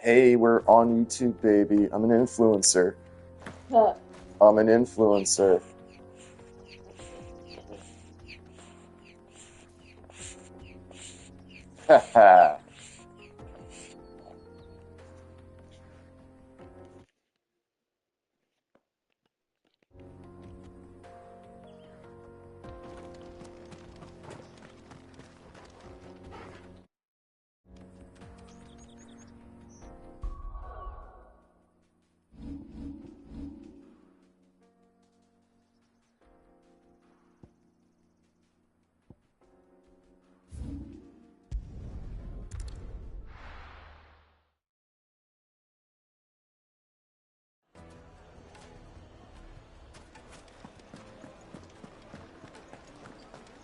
Hey, we're on YouTube, baby. I'm an influencer. Huh. I'm an influencer. Haha.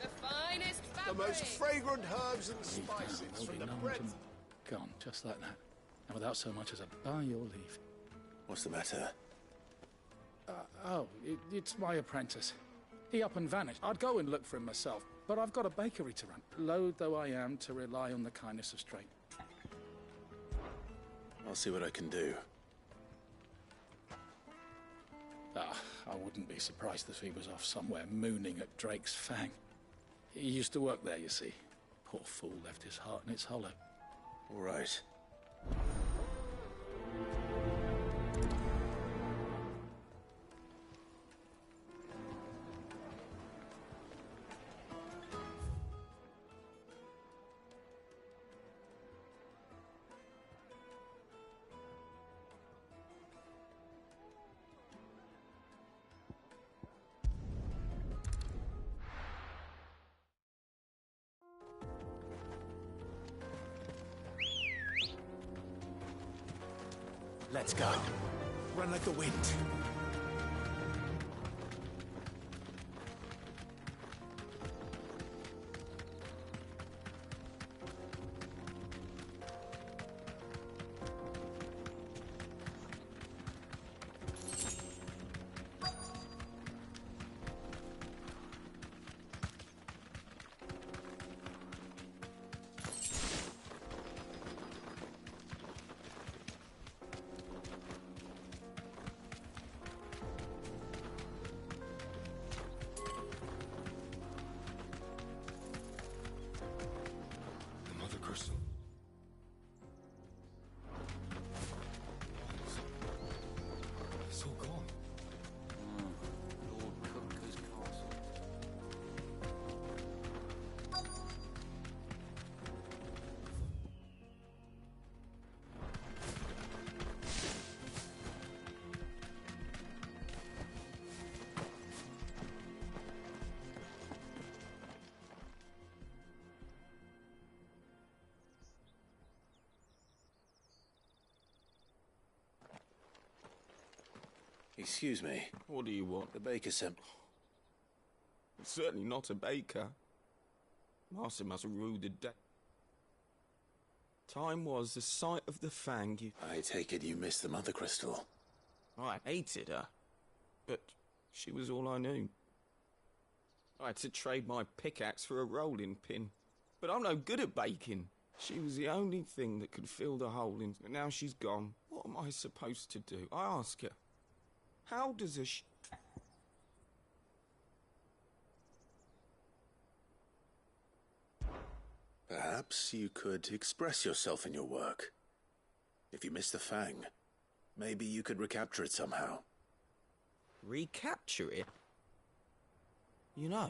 The finest The most fabric. fragrant herbs and spices from the bread. Gone, just like that. And without so much as a by your leave. What's the matter? It's my apprentice. He up and vanished. I'd go and look for him myself, but I've got a bakery to run. Loath though I am to rely on the kindness of strangers. I'll see what I can do. I wouldn't be surprised if he was off somewhere mooning at Drake's Fang. He used to work there, you see. Poor fool left his heart in its hollow. All right. Let's go. Run like the wind. It's all gone. Lord Cooker's castle. Excuse me. What do you want? The baker sent... It's certainly not a baker. Master must have ruled the day. Time was the sight of the Fang. I take it you missed the Mother Crystal. I hated her, but she was all I knew. I had to trade my pickaxe for a rolling pin, but I'm no good at baking. She was the only thing that could fill the hole in, and now she's gone. What am I supposed to do? I ask her. How does a Perhaps you could express yourself in your work. If you missed the Fang, maybe you could recapture it somehow. recapture it? You know,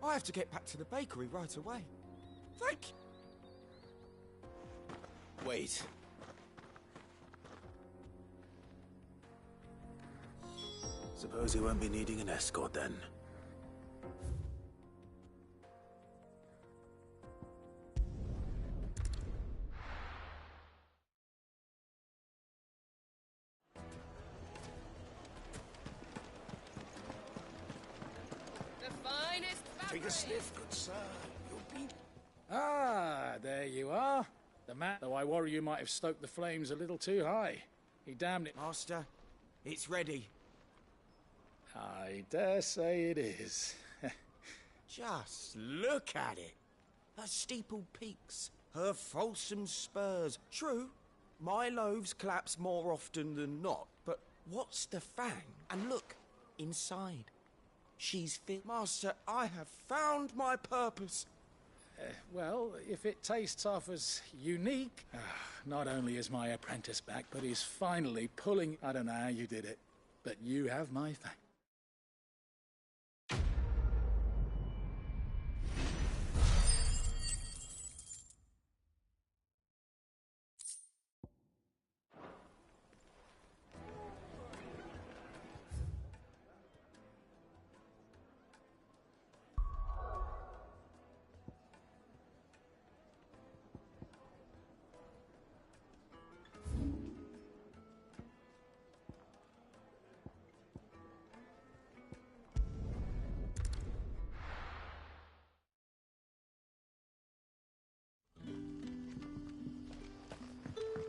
I have to get back to the bakery right away. Thank you. Wait. Suppose you won't be needing an escort then. The finest fabric. Take a sniff, good sir. You'll be... Ah, there you are. The man, though I worry you might have stoked the flames a little too high. He damned it. Master, it's ready. I dare say it is. Just look at it. The steeple peaks, Her fulsome spurs. True, my loaves collapse more often than not, but what's the fang? And look, inside. She's fit. Master, I have found my purpose. Well, if it tastes half as unique... not only is my apprentice back, but he's finally pulling... I don't know how you did it, but you have my thanks.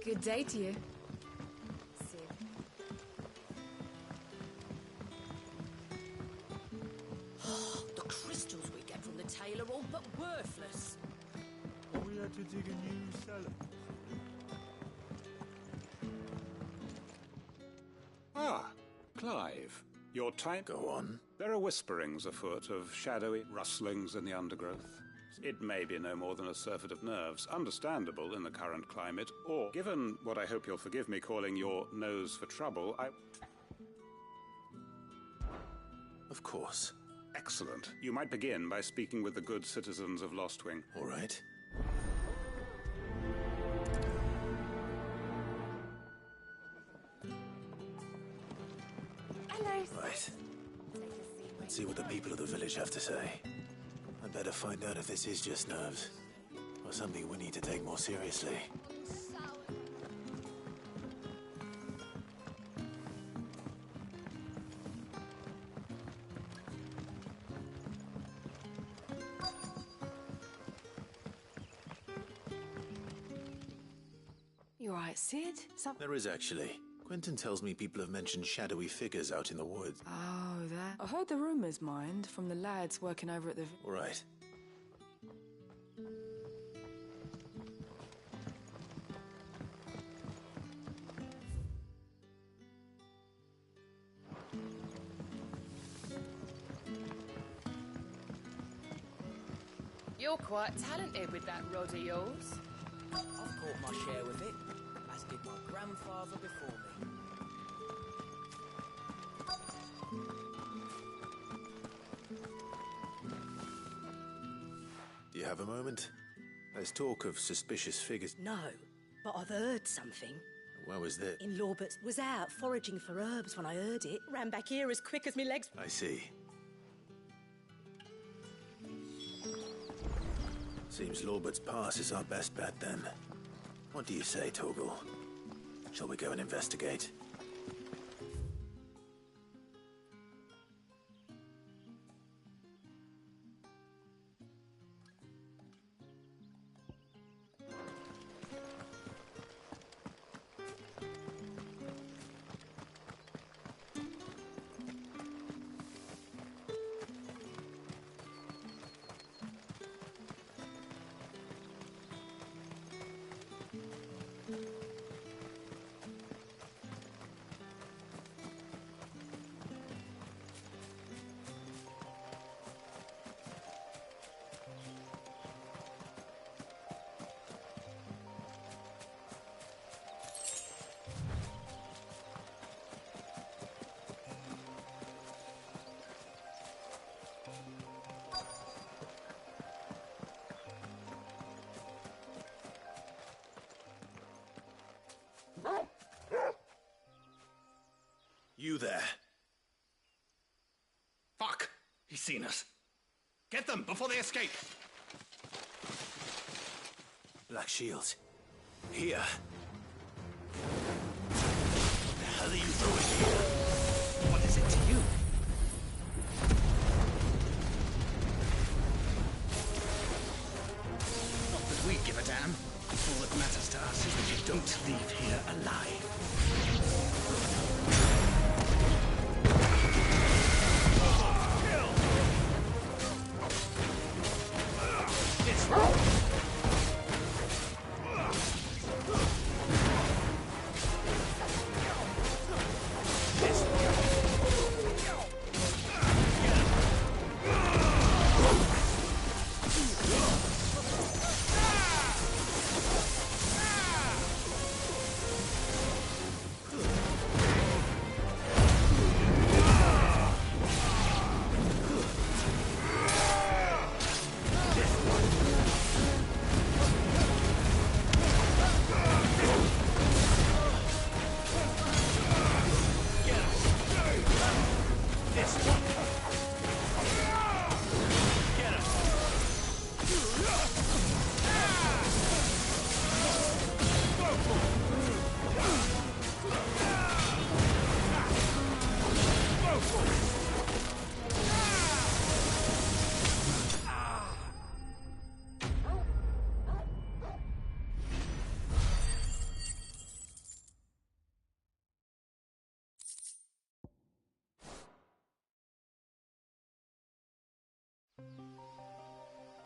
Good day to you. The crystals we get from the tailor all but worthless. We had to dig a new cellar. Ah, Clive. Your time... Go on. There are whisperings afoot of shadowy rustlings in the undergrowth. It may be no more than a surfeit of nerves, understandable in the current climate, or, given what I hope you'll forgive me calling your nose for trouble, Of course. Excellent. You might begin by speaking with the good citizens of Lostwing. All right. Hello. Right. Let's see what the people of the village have to say. I'd better find out if this is just nerves, or something we need to take more seriously. You alright, Sid? There is actually. Quentin tells me people have mentioned shadowy figures out in the woods. Oh, that. I heard the rumours, mind, from the lads working over at the... All right. You're quite talented with that rod of yours. I've caught my share with it, as did my grandfather before me. Do you have a moment? There's talk of suspicious figures. No, but I've heard something. Where was that? In Lawbert's was out foraging for herbs when I heard it. Ran back here as quick as me legs. I see. Seems Lawbert's Pass is our best bet then. What do you say, Torgal? Shall we go and investigate? You there. Fuck! He's seen us. Get them before they escape! Black Shield. Here. What the hell are you doing here? What is it to you? Not that we give a damn. All that matters to us is that you don't leave here alive.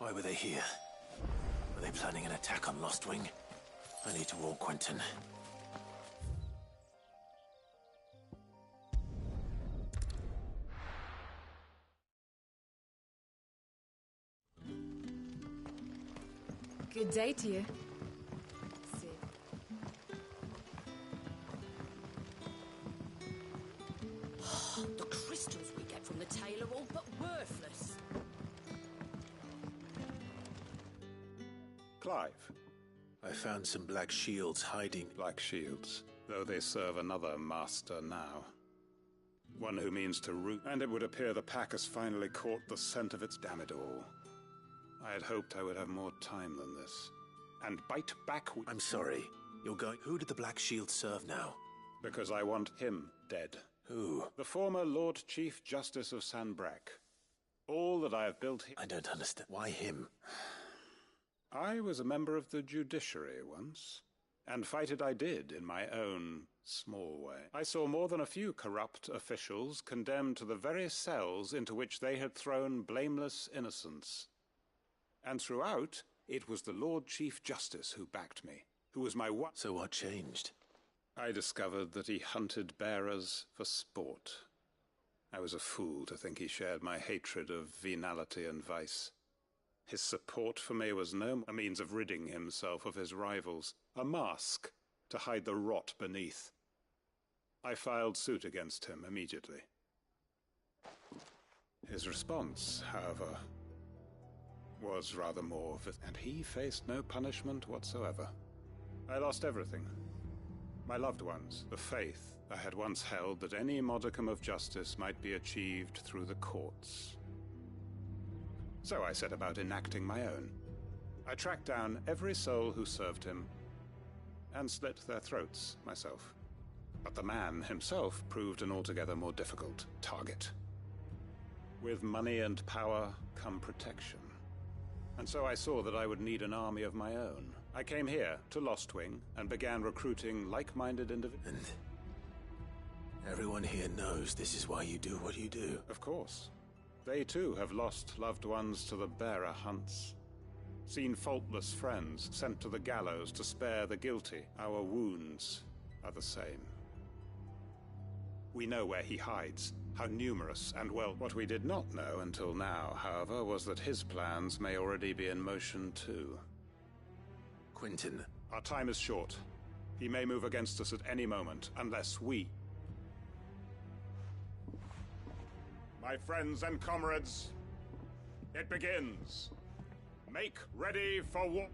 Why were they here? Were they planning an attack on Lost Wing? I need to warn Quentin. Good day to you. The crystals we get from the tail are all but worthless. Clive. I found some black shields hiding. Black shields, though they serve another master now. One who means to root, and it would appear the pack has finally caught the scent of its damn it all. I had hoped I would have more time than this. And bite back. I'm sorry. You're going. Who did the black shield serve now? Because I want him dead. Who? The former Lord Chief Justice of Sanbreque. All that I have built here. I don't understand. Why him? I was a member of the judiciary once, and fight it I did in my own small way. I saw more than a few corrupt officials condemned to the very cells into which they had thrown blameless innocents. And throughout, it was the Lord Chief Justice who backed me, who was my one. So what changed? I discovered that he hunted bearers for sport. I was a fool to think he shared my hatred of venality and vice. His support for me was a means of ridding himself of his rivals, a mask to hide the rot beneath. I filed suit against him immediately. His response, however, was rather more, and he faced no punishment whatsoever. I lost everything. My loved ones, the faith I had once held that any modicum of justice might be achieved through the courts. So I set about enacting my own. I tracked down every soul who served him, and slit their throats myself. But the man himself proved an altogether more difficult target. With money and power come protection. And so I saw that I would need an army of my own. I came here to Lostwing and began recruiting like-minded individuals. And everyone here knows this is why you do what you do. Of course. They too have lost loved ones to the bearer hunts. Seen faultless friends sent to the gallows to spare the guilty. Our wounds are the same. We know where he hides, how numerous and well. What we did not know until now, however, was that his plans may already be in motion too. Quentin. Our time is short. He may move against us at any moment, unless we... My friends and comrades, it begins. Make ready for war.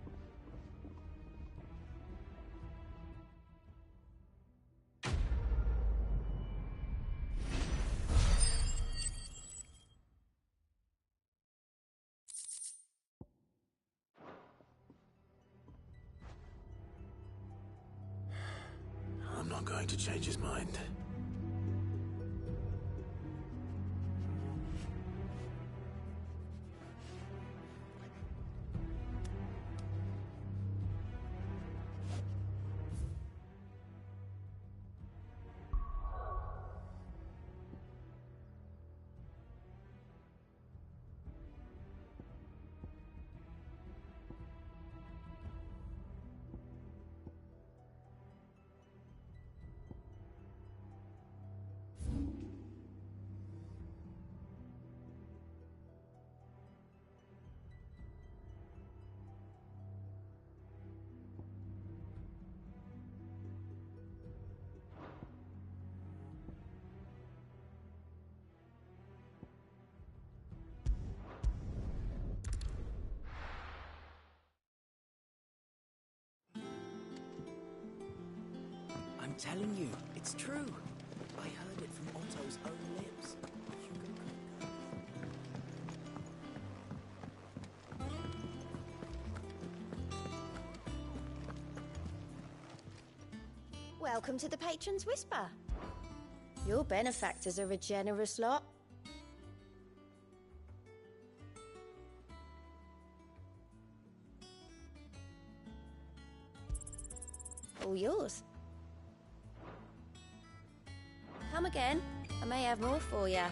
I'm not going to change his mind. I'm telling you, it's true. I heard it from Otto's own lips. Welcome to the Patron's Whisper. Your benefactors are a generous lot. All yours. Come again. I may have more for you.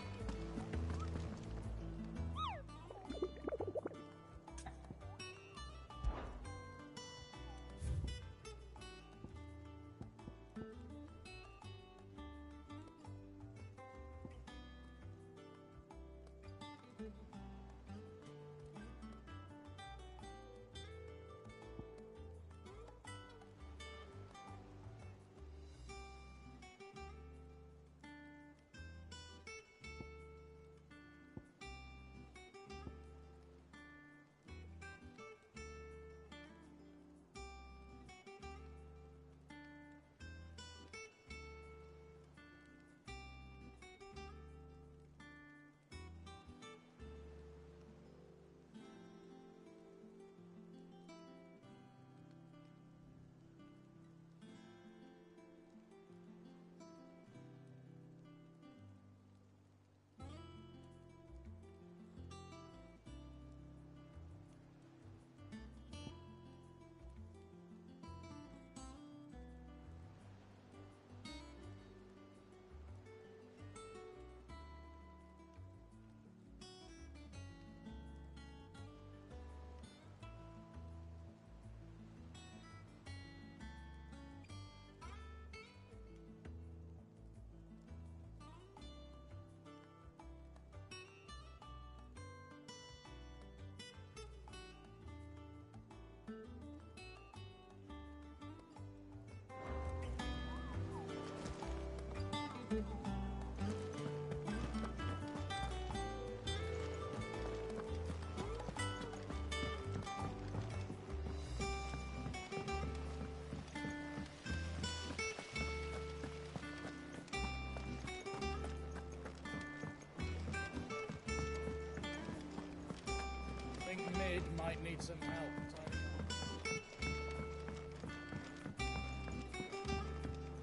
might need some help.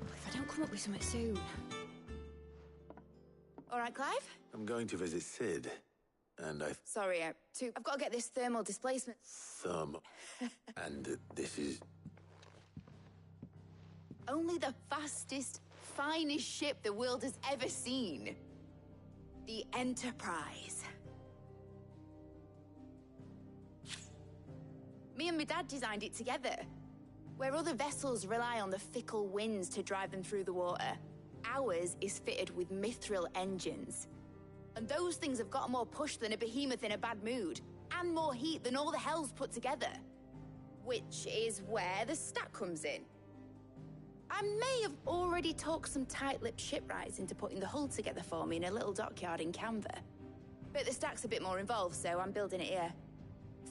If I don't come up with something soon. All right, Clive? I'm going to visit Sid, and Sorry, I've got to get this thermal displacement. and this is... Only the fastest, finest ship the world has ever seen. The Enterprise. Me and my dad designed it together. Where other vessels rely on the fickle winds to drive them through the water, ours is fitted with mithril engines. And those things have got more push than a behemoth in a bad mood, and more heat than all the hells put together. Which is where the stack comes in. I may have already talked some tight-lipped shipwrights into putting the hull together for me in a little dockyard in Canva. But the stack's a bit more involved, so I'm building it here.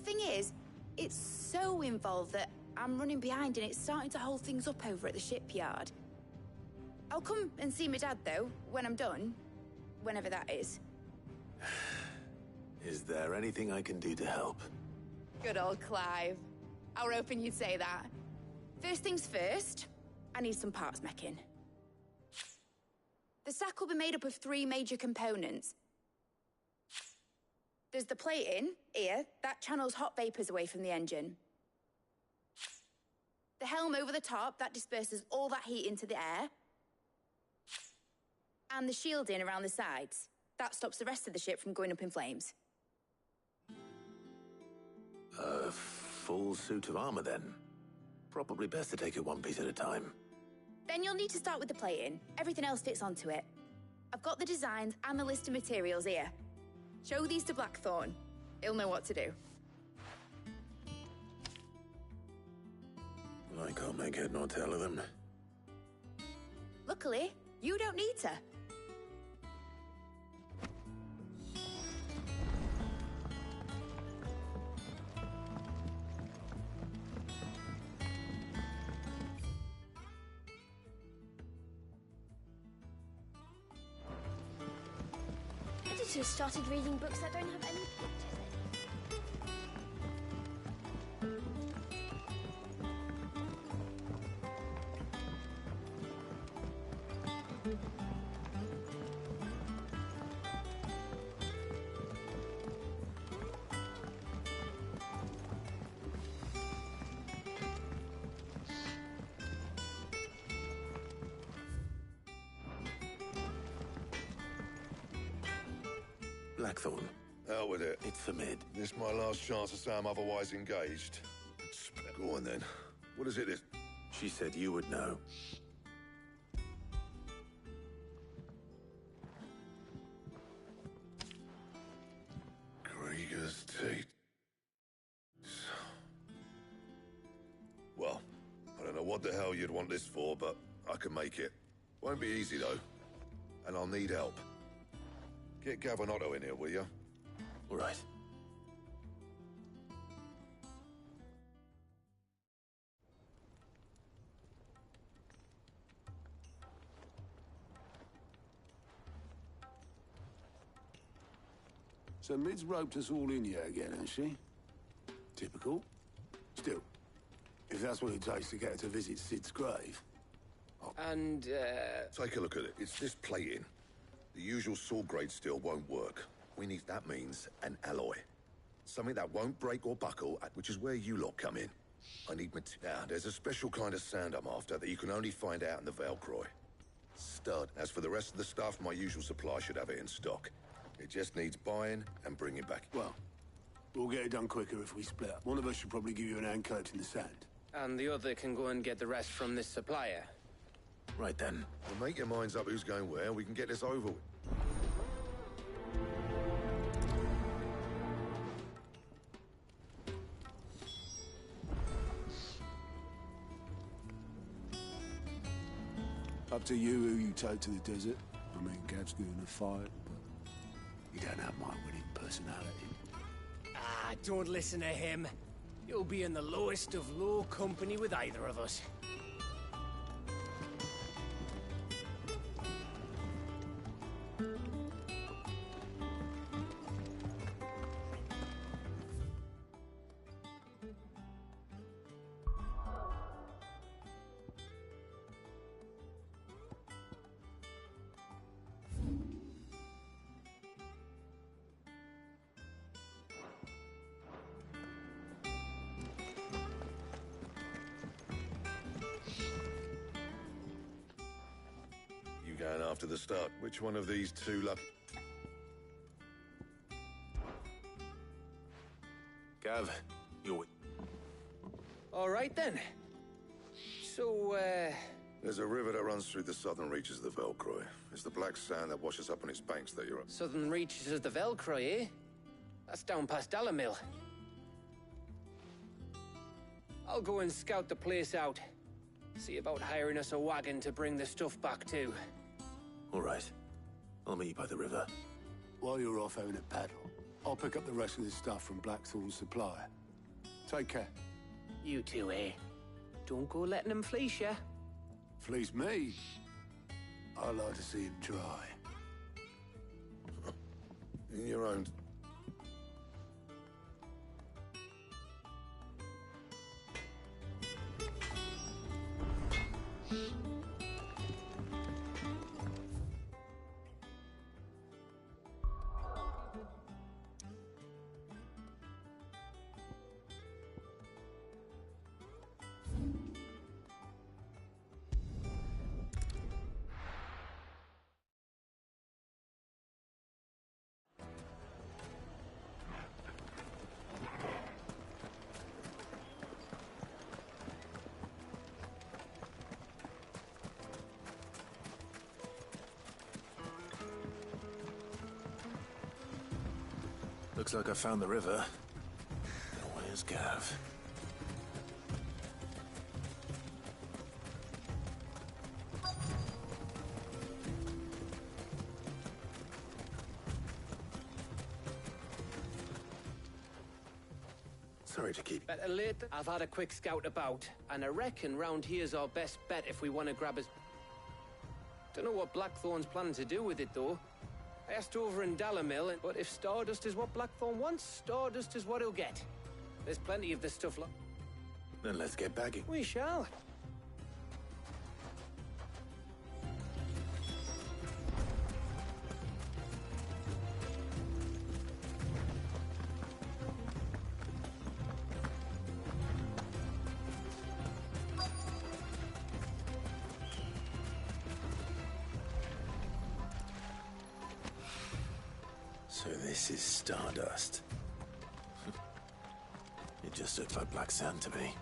Thing is, it's so involved that I'm running behind and it's starting to hold things up over at the shipyard. I'll come and see my dad, though, when I'm done. Whenever that is. Is there anything I can do to help? Good old Clive. I were hoping you'd say that. First things first, I need some parts meching. The stack will be made up of 3 major components. There's the plating, here, that channels hot vapors away from the engine. The helm over the top, that disperses all that heat into the air. And the shielding around the sides. That stops the rest of the ship from going up in flames. A full suit of armor, then. Probably best to take it one piece at a time. Then you'll need to start with the plating. Everything else fits onto it. I've got the designs and the list of materials here. Show these to Blackthorn. He'll know what to do. I can't make head nor tail of them. Luckily, you don't need to. Editors started reading books that don't have any pictures in. Blackthorn. Out with it. It's for mid. This my last chance to say I'm otherwise engaged. Go on then. What is it? She said you would know. Krieger's teeth. Well, I don't know what the hell you'd want this for, but I can make it. Won't be easy though. And I'll need help. Get Gavinotto in here, will you? All right. So Mid's roped us all in here again, hasn't she? Typical. Still, if that's what it takes to get her to visit Sid's grave. And, Take a look at it. It's this plating. The usual sword grade steel won't work. That means an alloy. Something that won't break or buckle, which is where you lot come in. I need now, there's a special kind of sand I'm after that you can only find out in the Valcroy. Stud. As for the rest of the stuff, my usual supply should have it in stock. It just needs buying and bringing back. Well, we'll get it done quicker if we split up. One of us should probably give you an hand collecting the sand. And the other can go and get the rest from this supplier. Right then. Well, make your minds up who's going where, and we can get this over with. Up to you who you take to the desert. I mean, Gav's good in a fight, but you don't have my winning personality. Ah, don't listen to him. You'll be in the lowest of low company with either of us. after the start. Which one of these two Gav, you're... All right, then. So, There's a river that runs through the southern reaches of the Velcroy. It's the black sand that washes up on its banks that you're... southern reaches of the Velcroy, eh? That's down past Dalamil. I'll go and scout the place out. See about hiring us a wagon to bring the stuff back to. All right. I'll meet you by the river. While you're off having a paddle, I'll pick up the rest of this stuff from Blackthorn's supplier. Take care. You two, eh? Don't go letting them fleece ya. Fleece me? I like to see him try. In your own... Looks like I found the river. Where's Gav? Sorry to keep... Better late. I've had a quick scout about, and I reckon round here's our best bet if we want to grab us. Don't know what Blackthorn's planning to do with it, though. I asked over in Dalamil, but if Stardust is what Blackthorn wants, Stardust is what he'll get. There's plenty of this stuff. Then let's get bagging. We shall. So this is Stardust. It just looks like black sand to me.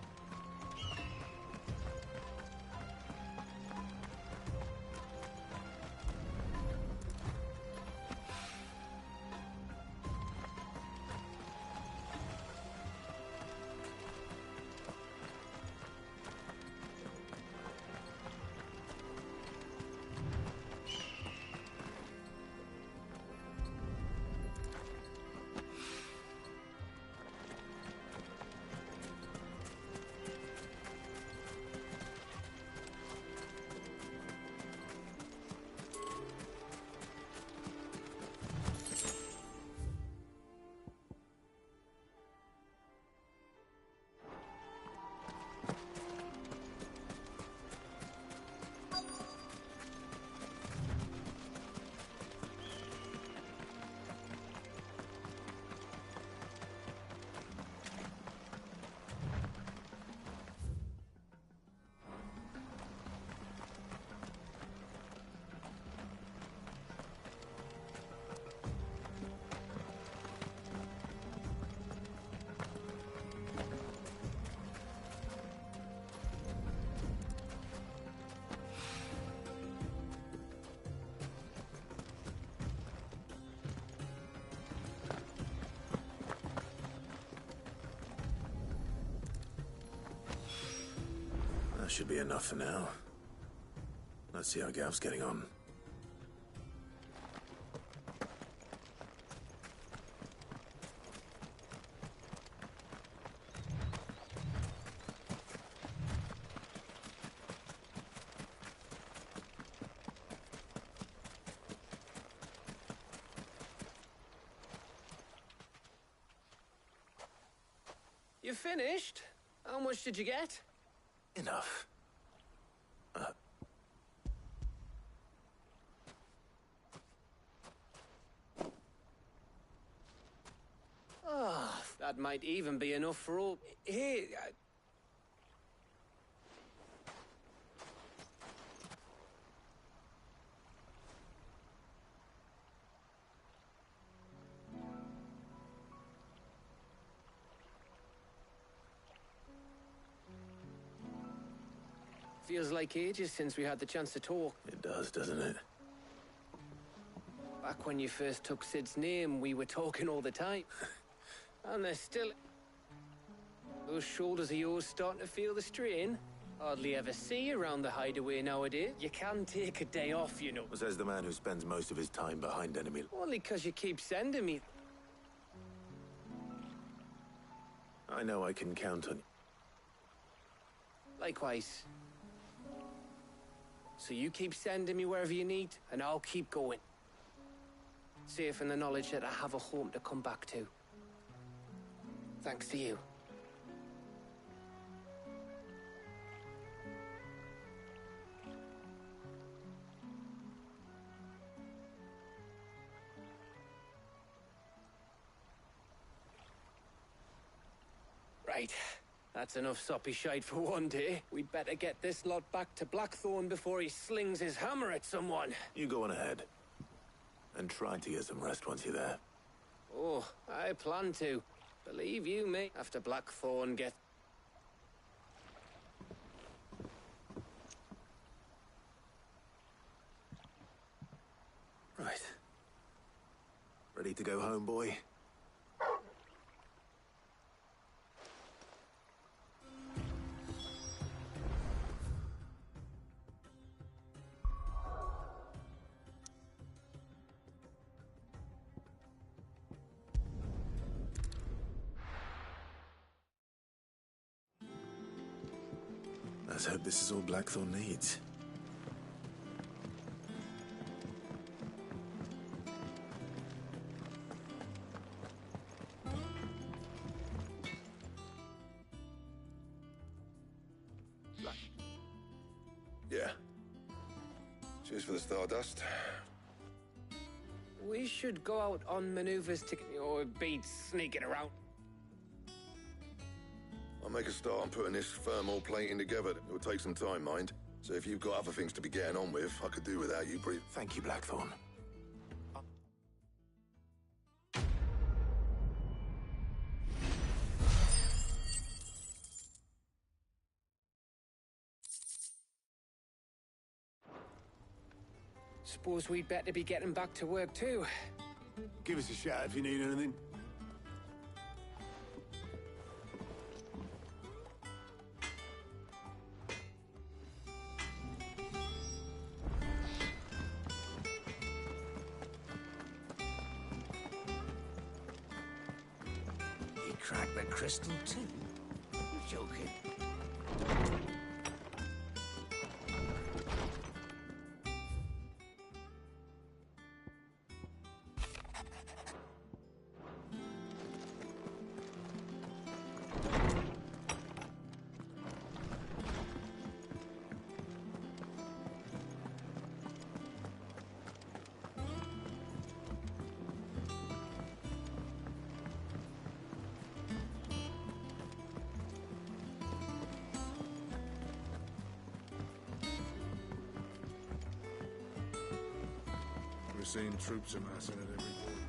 That should be enough for now. Let's see how Gav's getting on. You finished? How much did you get? Enough. Oh, that might even be enough for all... Here... Feels like ages since we had the chance to talk. It does, doesn't it? Back when you first took Sid's name, we were talking all the time. And there's still... Those shoulders of yours starting to feel the strain. Hardly ever see you around the hideaway nowadays. You can take a day off, you know. Says the man who spends most of his time behind enemy. Only 'cause you keep sending me. I know I can count on you. Likewise. So you keep sending me wherever you need, and I'll keep going. Safe in the knowledge that I have a home to come back to. Thanks to you. Right. That's enough soppy shite for one day. We'd better get this lot back to Blackthorn before he slings his hammer at someone. You go on ahead. And try to get some rest once you're there. Oh, I plan to. Believe you me, after Blackthorn gets... Right. Ready to go home, boy? Let's hope this is all Blackthorn needs. Yeah. Cheers for the stardust. We should go out on maneuvers to... or beat sneaking around. I'll make a start on putting this thermal plating together. It will take some time, mind. So if you've got other things to be getting on with, I could do without you pretty... Thank you, Blackthorn. Suppose we'd better be getting back to work too. Give us a shout if you need anything. He cracked the crystal too. You're joking. We're seeing troops amassing at every point.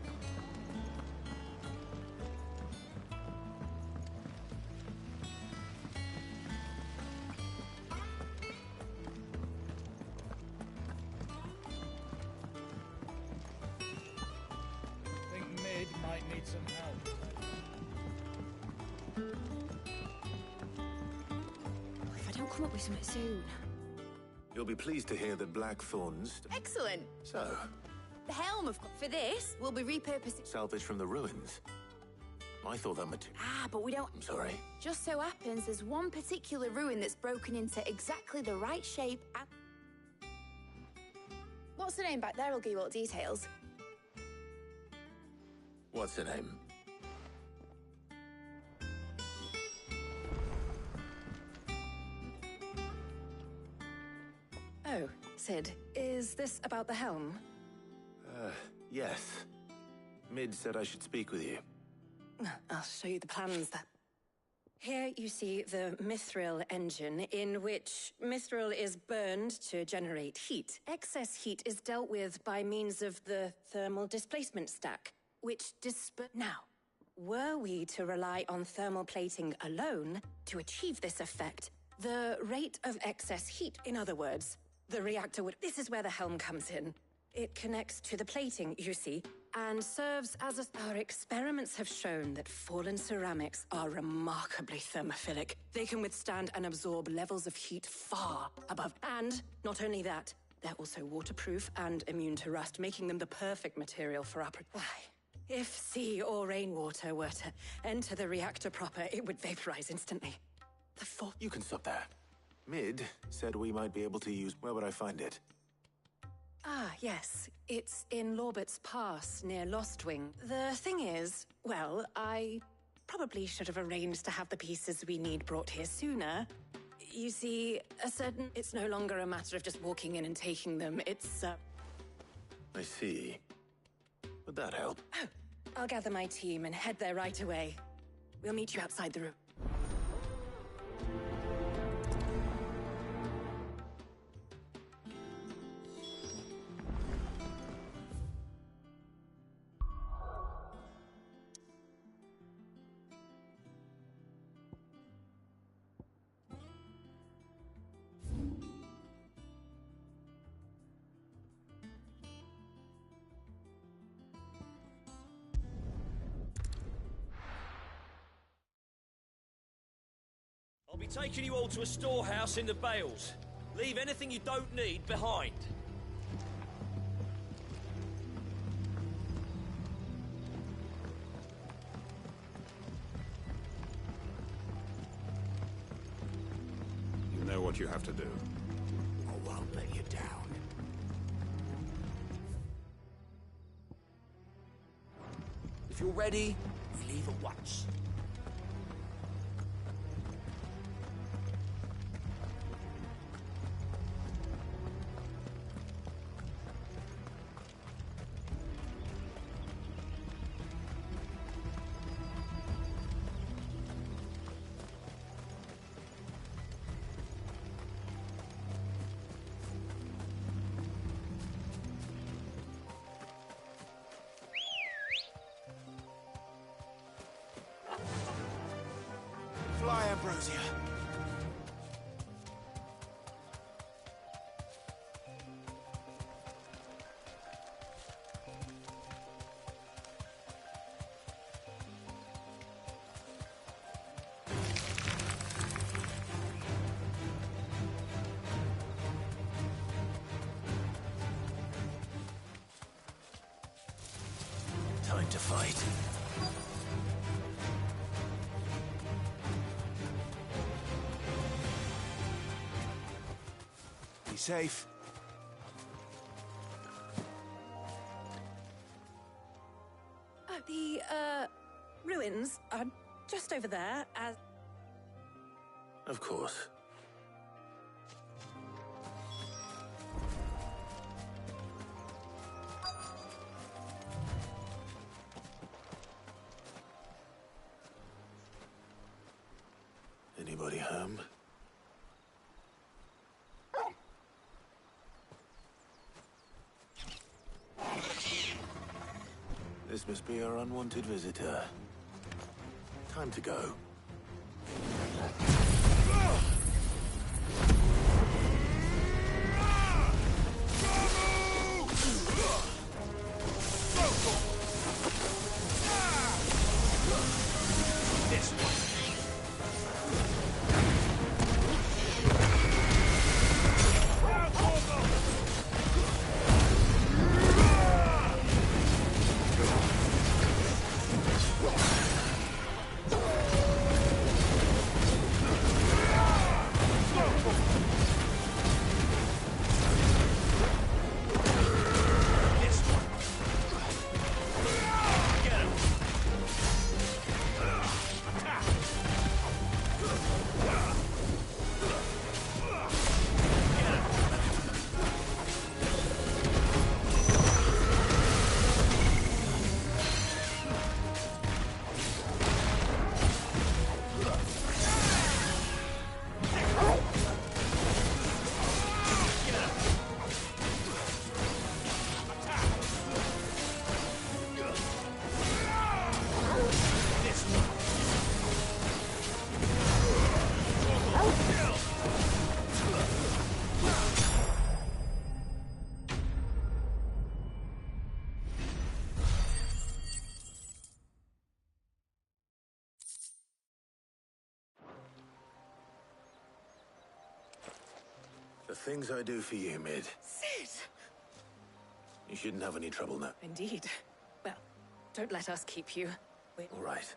I think Mid might need some help. If I don't come up with something soon. You'll be pleased to hear that Blackthorn's... Excellent. So, The helm, of course. For this, we'll be repurposing... salvage from the ruins. I thought that material... Ah, but we don't... I'm sorry. Just so happens there's one particular ruin that's broken into exactly the right shape and... What's the name back there? I'll give you all the details. What's her name? Oh, Sid, is this about the helm? Yes. Mid said I should speak with you. I'll show you the plans that... Here you see the mithril engine, in which mithril is burned to generate heat. Excess heat is dealt with by means of the thermal displacement stack, which Now, were we to rely on thermal plating alone to achieve this effect, The rate of excess heat, in other words. The reactor would... This is where the helm comes in. It connects to the plating, you see, and serves as a... Our experiments have shown that fallen ceramics are remarkably thermophilic. They can withstand and absorb levels of heat far above. And not only that, they're also waterproof and immune to rust, making them the perfect material for our... If sea or rainwater were to enter the reactor proper, it would vaporize instantly. You can stop there. Mid said we might be able to use... Where would I find it? Ah, yes. It's in Lorbert's Pass, near Lostwing. The thing is, well, I probably should have arranged to have the pieces we need brought here sooner. You see, it's no longer a matter of just walking in and taking them. It's, I see. Would that help? Oh, I'll gather my team and head there right away. We'll meet you outside the room. I'll be taking you all to a storehouse in the Bales. Leave anything you don't need behind. You know what you have to do. I won't let you down. If you're ready, we leave at once. Fly, Ambrosia. Time to fight. Be safe. The, ruins are just over there, as... Of course. Anybody home? This must be our unwanted visitor. Time to go. This one. things I do for you, Mid. Sid! You shouldn't have any trouble now. Indeed. Well, don't let us keep you. All right.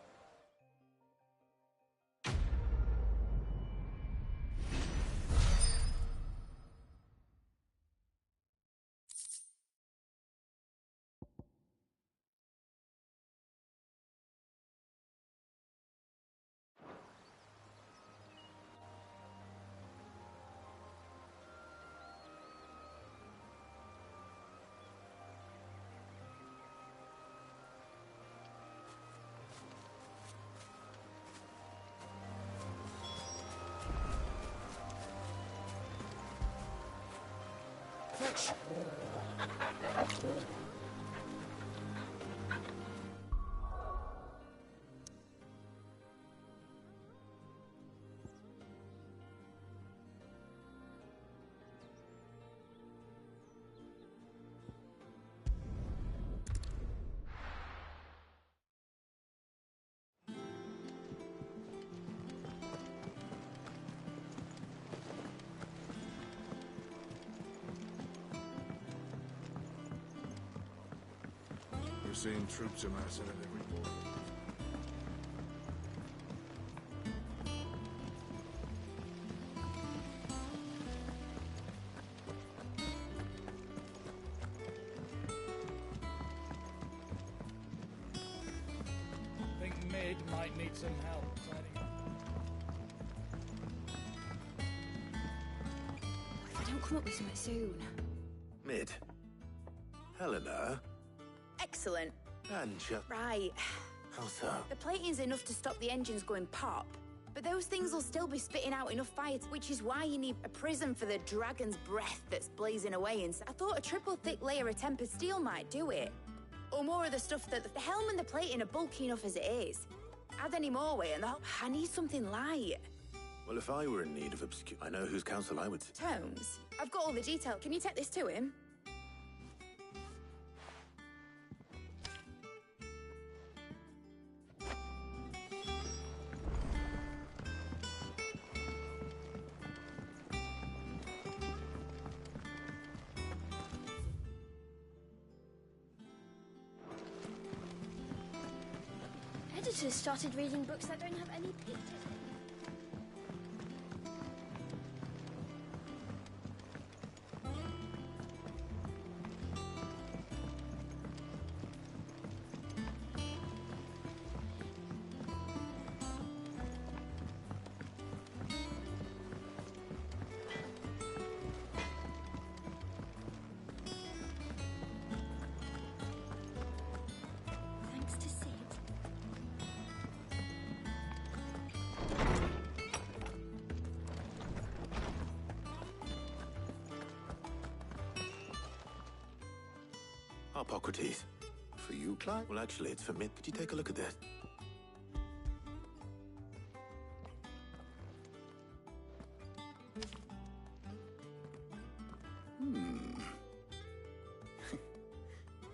We're seeing troops amassing at every border. I think Mid might need some help tidying up. If I don't come up with something soon. Mid. Helena. Excellent. And just... Right. How so? The plating's enough to stop the engines going pop, but those things will still be spitting out enough fire, which is why you need a prism for the dragon's breath that's blazing away inside. I thought a triple thick layer of tempered steel might do it. Or more of the stuff that the helm and the plating are bulky enough as it is. Add any more weight and I need something light. Well, if I were in need of obscure... I know whose counsel I would... Tones? I've got all the detail. Can you take this to him? Editors started reading books that don't have any pictures. Thanks to Sid. Hippocrates. For you, Clive? Well, actually, it's for Mid. Could you take a look at this?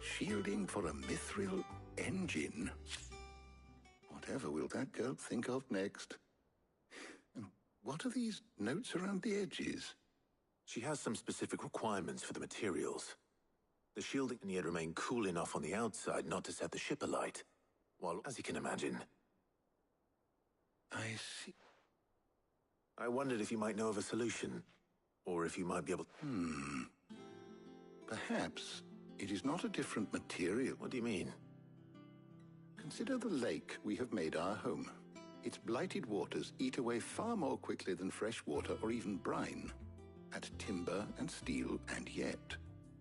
Shielding for a mithril engine. Whatever will that girl think of next? And what are these notes around the edges? She has some specific requirements for the materials. The shielding can yet remain cool enough on the outside not to set the ship alight. While, as you can imagine... I see. I wondered if you might know of a solution. Or if you might be able... Perhaps it is not a different material. What do you mean? Consider the lake we have made our home. Its blighted waters eat away far more quickly than fresh water or even brine. At timber and steel, and yet...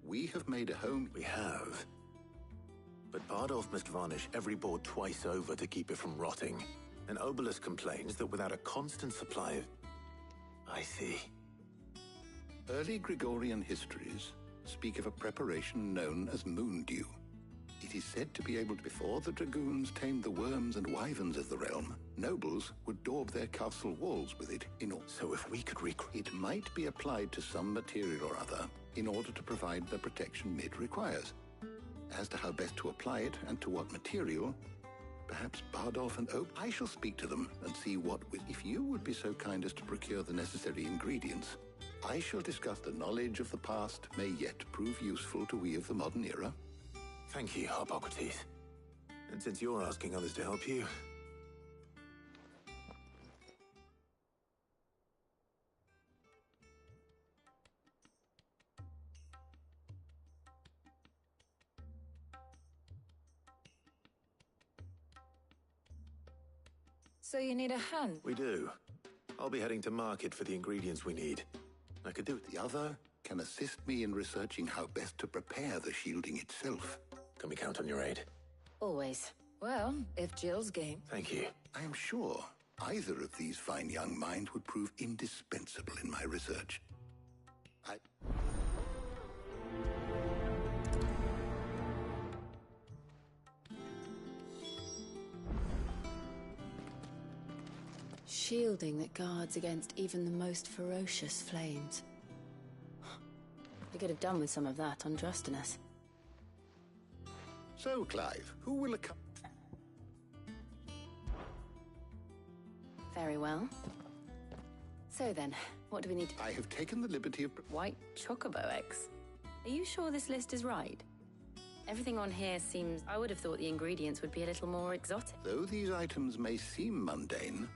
we have made a home. We have. But Bardolph must varnish every board twice over to keep it from rotting. And Obelus complains that without a constant supply of... I see. Early Gregorian histories speak of a preparation known as moon dew. It is said to be able to, before the dragoons tamed the worms and wyverns of the realm, nobles would daub their castle walls with it in order. So if we could recreate... It might be applied to some material or other in order to provide the protection Mid requires. As to how best to apply it and to what material, perhaps Bardolph and Oak... I shall speak to them and see what... If you would be so kind as to procure the necessary ingredients, I shall discuss the knowledge of the past may yet prove useful to we of the modern era. Thank you, Hippocrates. And since you're asking others to help you... So you need a hand? We do. I'll be heading to market for the ingredients we need. I could do it. The other can assist me in researching how best to prepare the shielding itself. Can we count on your aid? Always. Well, if Jill's game. Thank you. I am sure either of these fine young minds would prove indispensable in my research. Shielding that guards against even the most ferocious flames. We could have done with some of that on Justinus. So, Clive, who will Very well. So then, what do we need to... I have taken the liberty of... White chocobo eggs. Are you sure this list is right? Everything on here seems... I would have thought the ingredients would be a little more exotic. Though these items may seem mundane,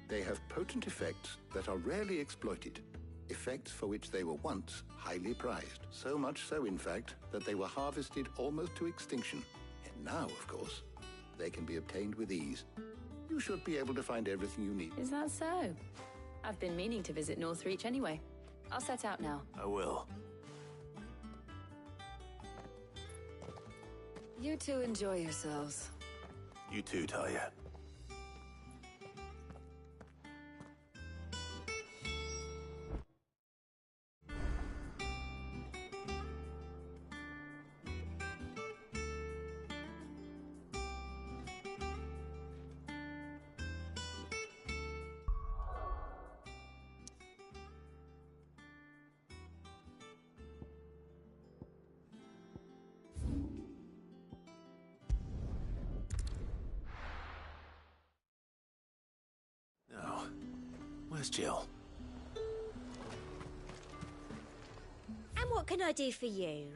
they have potent effects that are rarely exploited. Effects for which they were once highly prized. So much so, in fact, that they were harvested almost to extinction. And now, of course, they can be obtained with ease. You should be able to find everything you need. Is that so? I've been meaning to visit Northreach anyway. I'll set out now. I will. You two enjoy yourselves. You too, Talia. Now, where's Jill? And what can I do for you?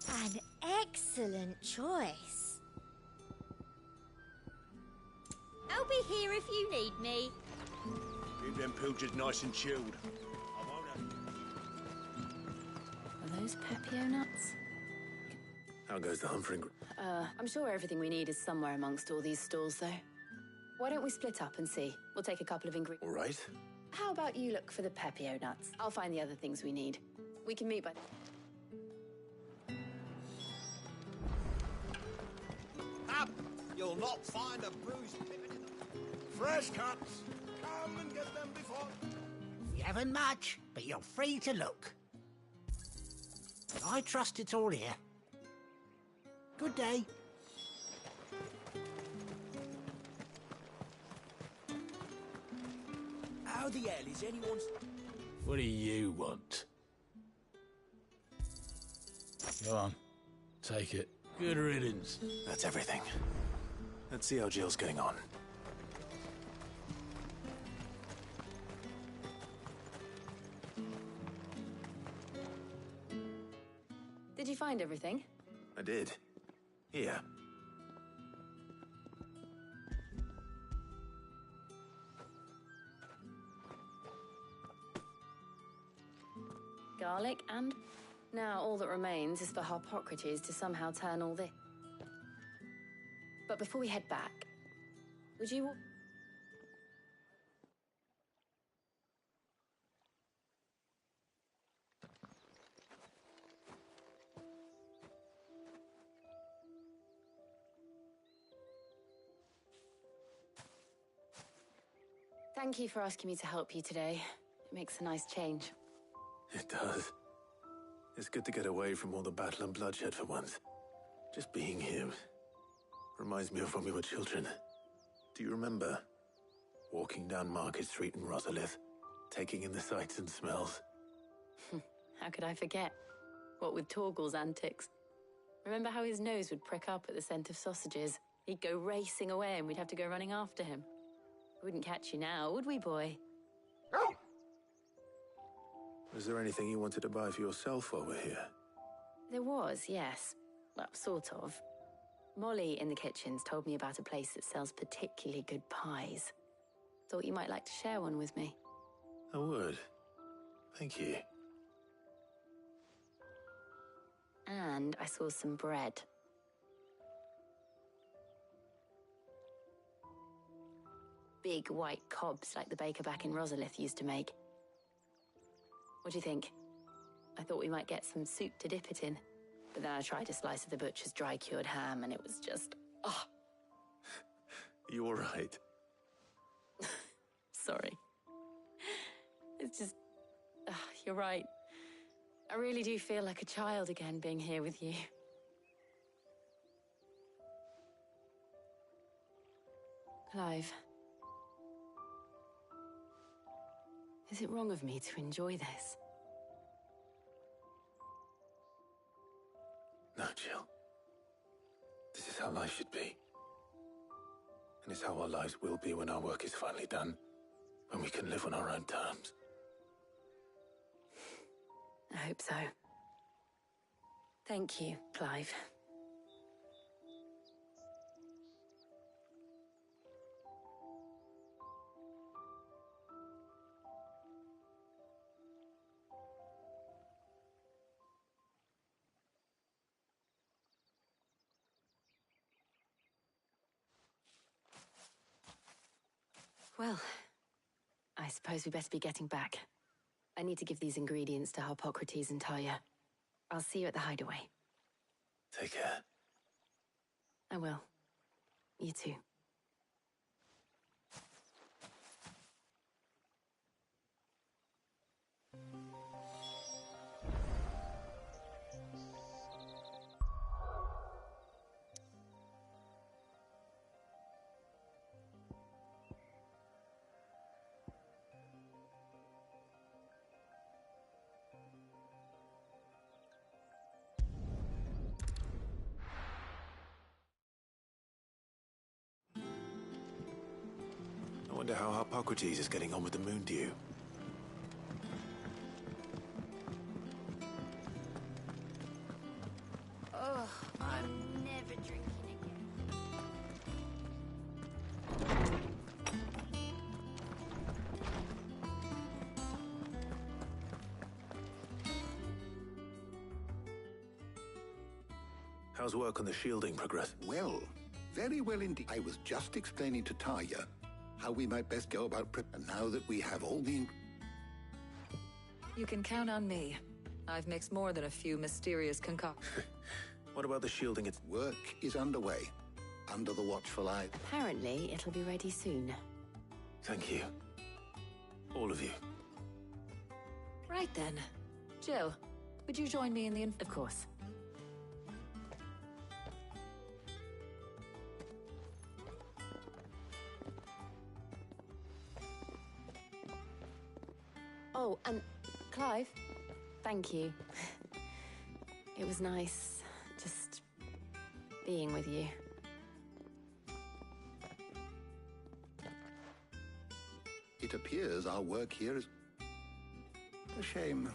An excellent choice. I'll be here if you need me. Keep them pilchards nice and chilled. Are those Pepio nuts? How goes the hunt for I'm sure everything we need is somewhere amongst all these stalls, though. Why don't we split up and see? We'll take a couple of ingredients. All right. How about you look for the Pepio nuts? I'll find the other things we need. We can meet by... Up! You'll not find a bruised pivot in the... Fresh cuts. Come and get them before... We haven't much, but you're free to look. I trust it's all here. Good day. How the hell is anyone's... What do you want? Go on. Take it. Good riddance. That's everything. Let's see how Jill's getting on. Did you find everything? I did. Here. Garlic and... Now all that remains is for Hippocrates to somehow turn all this. But before we head back, would you... Thank you for asking me to help you today. It makes a nice change. It does. It's good to get away from all the battle and bloodshed for once. Just being here reminds me of when we were children. Do you remember walking down Market Street in Rosalith, taking in the sights and smells. How could I forget? What with Torgal's antics. Remember how his nose would prick up at the scent of sausages? He'd go racing away and we'd have to go running after him. We wouldn't catch you now, would we, boy? Was there anything you wanted to buy for yourself while we're here? There was, yes. Well, sort of. Molly in the kitchens told me about a place that sells particularly good pies. Thought you might like to share one with me. I would. Thank you. And I saw some bread. Big white cobs like the baker back in Rosalith used to make. What do you think? I thought we might get some soup to dip it in. But then I tried a slice of the butcher's dry-cured ham and it was just... oh. You all right? Sorry. It's just... you're right. I really do feel like a child again being here with you. Clive. Is it wrong of me to enjoy this? No, Jill. This is how life should be. And it's how our lives will be when our work is finally done. When we can live on our own terms. I hope so. Thank you, Clive. Well, I suppose we best be getting back. I need to give these ingredients to Harpocrates and Talia. I'll see you at the hideaway. Take care. I will. You too. I wonder how Harpocrates is getting on with the moon dew. Oh, I'm never drinking again. How's work on the shielding progress? Well, very well indeed. I was just explaining to Talia how we might best go about prep. And now that we have all the... You can count on me. I've mixed more than a few mysterious concoctions. What about the shielding? Its work is underway, under the watchful eye. Apparently, it'll be ready soon. Thank you. All of you. Right then. Jill, would you join me in the... Of course. Oh, and Clive, thank you. It was nice just being with you. It appears our work here is a shame.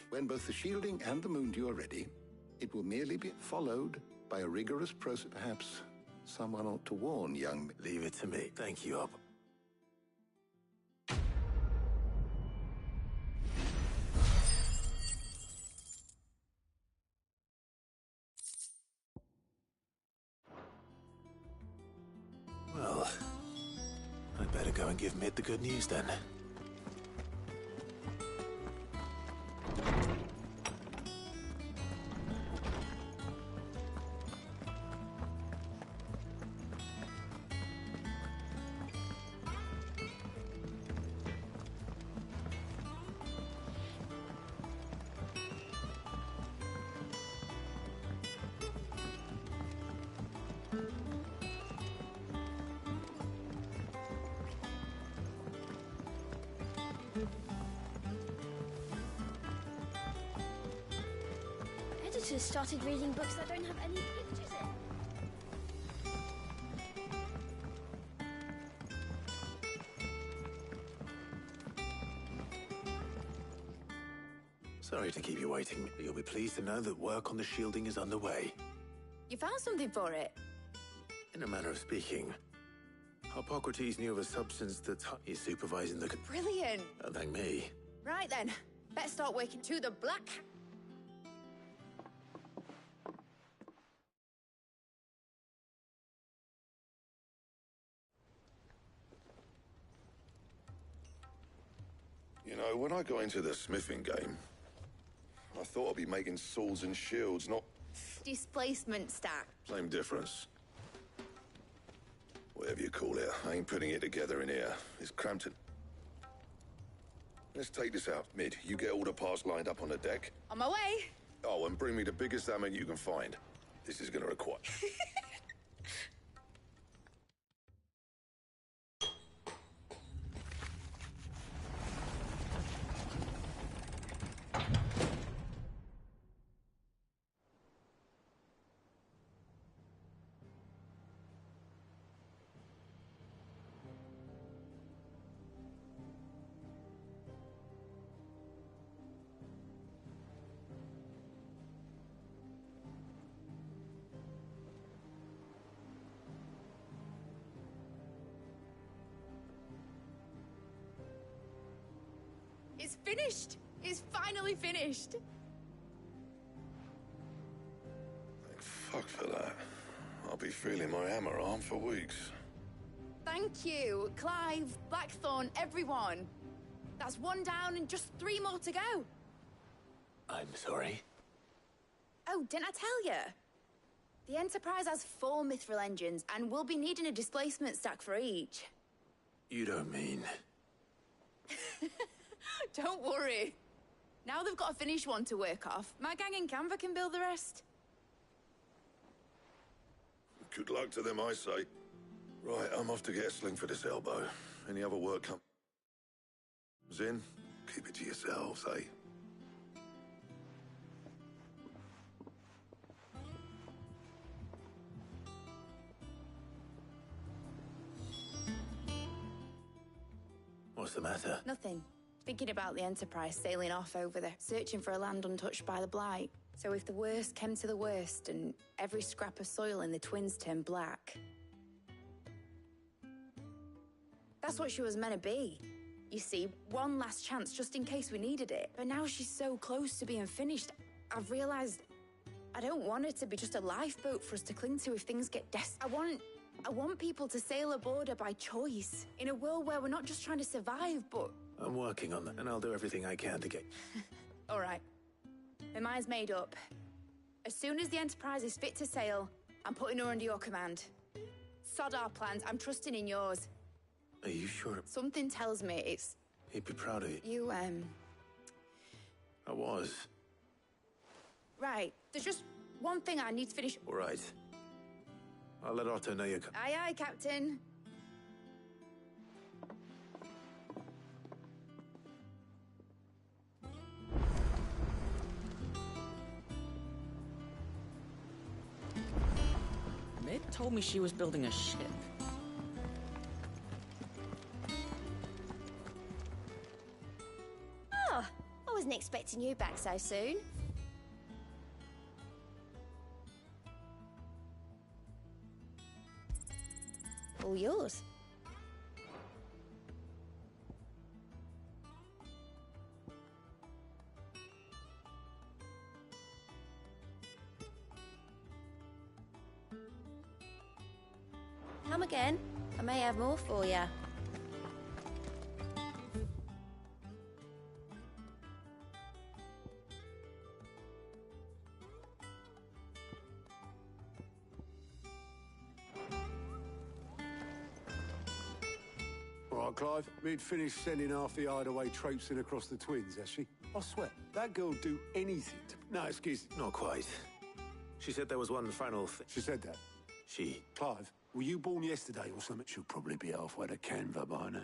When both the shielding and the moon dew are ready, it will merely be followed by a rigorous process. Perhaps someone ought to warn young... Leave it to me. Thank you, Up. Well, I'd better go and give Mid the good news then. Editors started reading books that don't have any pictures in. Sorry to keep you waiting, but you'll be pleased to know that work on the shielding is underway. You found something for it? In a manner of speaking, Hippocrates knew of a substance that is supervising the... Brilliant. Thank me. Right then, better start working to the black. You know, when I got into the smithing game, I thought I'd be making swords and shields, not... Displacement stack. Same difference. Whatever you call it, I ain't putting it together in here. It's cramped. Let's take this out. Mid, you get all the parts lined up on the deck. On my way. Oh, and bring me the biggest hammer you can find. This is gonna require... It's finished. It's finally finished. Thank fuck for that. I'll be feeling my hammer arm for weeks. Thank you, Clive, Blackthorn, everyone. That's one down and just 3 more to go. I'm sorry. Oh, didn't I tell you? The Enterprise has 4 mithril engines, and we'll be needing a displacement stack for each. You don't mean... Don't worry. Now they've got a finished one to work off. My gang in Canva can build the rest. Good luck to them, I say. Right, I'm off to get a sling for this elbow. Any other work comes in, keep it to yourselves, eh? What's the matter? Nothing. Thinking about the Enterprise sailing off over there, searching for a land untouched by the Blight. So if the worst came to the worst and every scrap of soil in the Twins turned black... That's what she was meant to be. You see, one last chance just in case we needed it. But now she's so close to being finished, I've realized I don't want her to be just a lifeboat for us to cling to if things get desperate. I want people to sail aboard her by choice, in a world where we're not just trying to survive, but... I'm working on that, and I'll do everything I can to get... All right. My mind's made up. As soon as the Enterprise is fit to sail, I'm putting her under your command. Sod our plans, I'm trusting in yours. Are you sure? Something tells me it's... He'd be proud of you. You, I was. Right, there's just one thing I need to finish... All right. I'll let Otto know you're... Aye, aye, Captain. Mid told me she was building a ship. Oh, I wasn't expecting you back so soon. All yours. Come again. I may have more for you. All right, Clive, Mid finished sending half the hideaway traipsing across the Twins, has she? I swear, that girl'd do anything to... No, excuse me. Not quite. She said there was one final thing. She said that? She... Clive, were you born yesterday or something? She'll probably be halfway to Canva by now.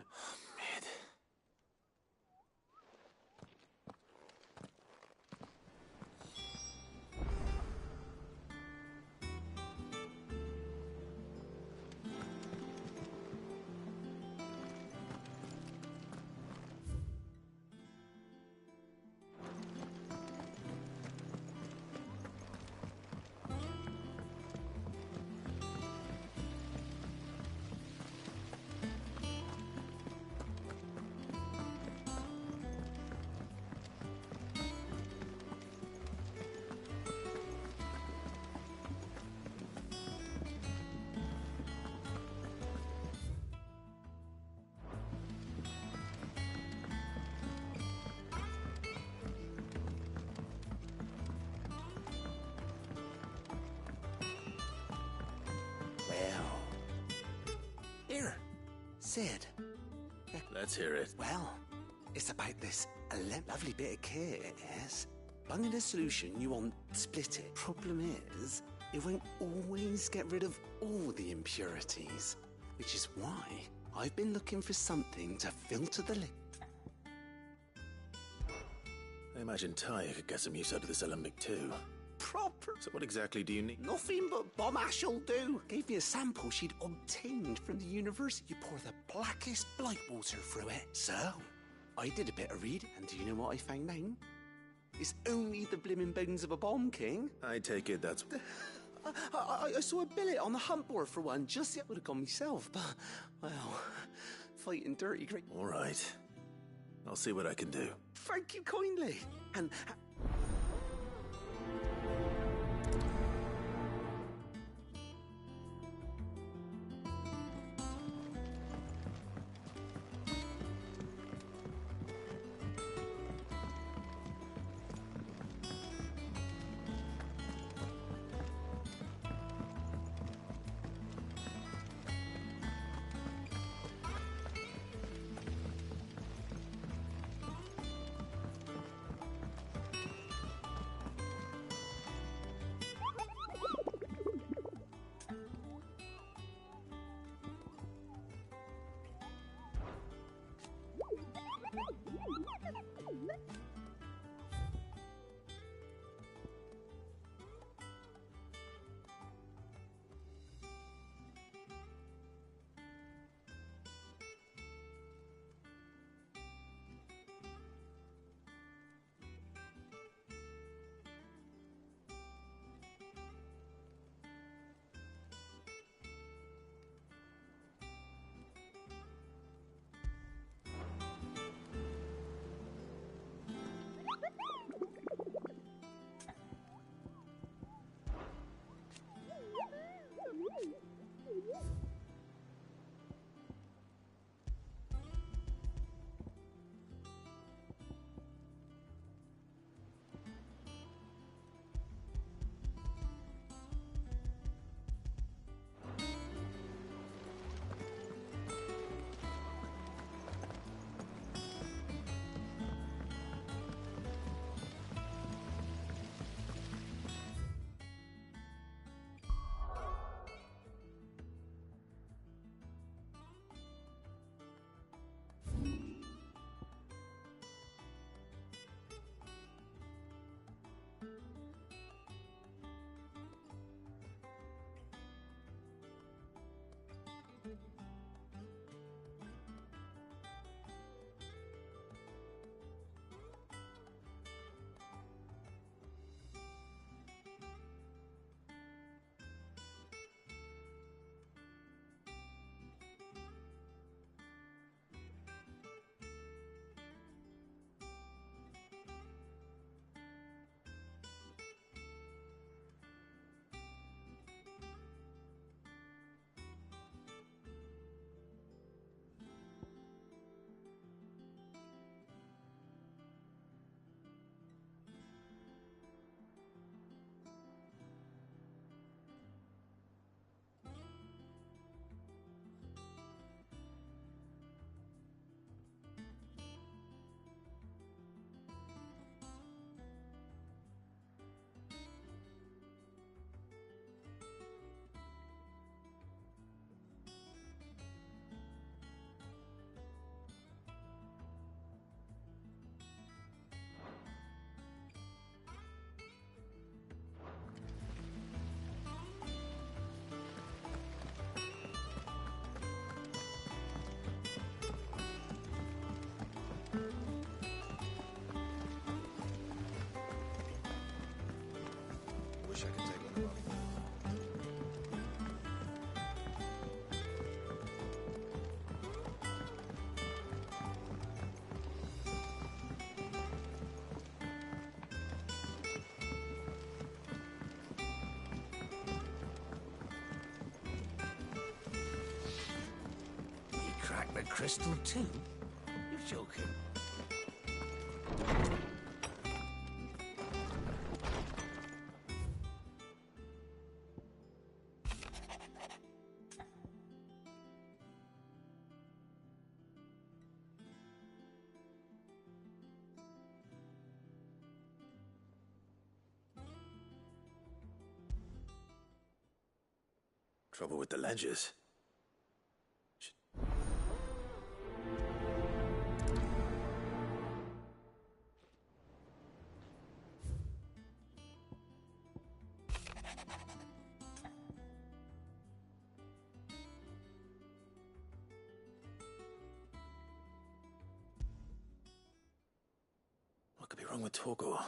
Sid. Let's hear it. Well, it's about this lovely bit of kit, it is. Bunging a solution, you want to split it. Problem is, it won't always get rid of all the impurities, which is why I've been looking for something to filter the liquid. I imagine Tyre could get some use out of this alembic too. Proper. So what exactly do you need? Nothing but bomb ash'll do. Gave me a sample she'd obtained from the university. You pour the blackest blight water through it. So, I did a bit of reading, and do you know what I found out? It's only the blimmin' bones of a bomb king. I take it that's... I saw a billet on the hunt board for one. Just yet would have gone myself, but, well, fighting dirty great. All right. I'll see what I can do. Thank you kindly. And... Wish I could take one of them. You cracked the crystal too? You're joking. Trouble with the ledgers. What could be wrong with Torgor?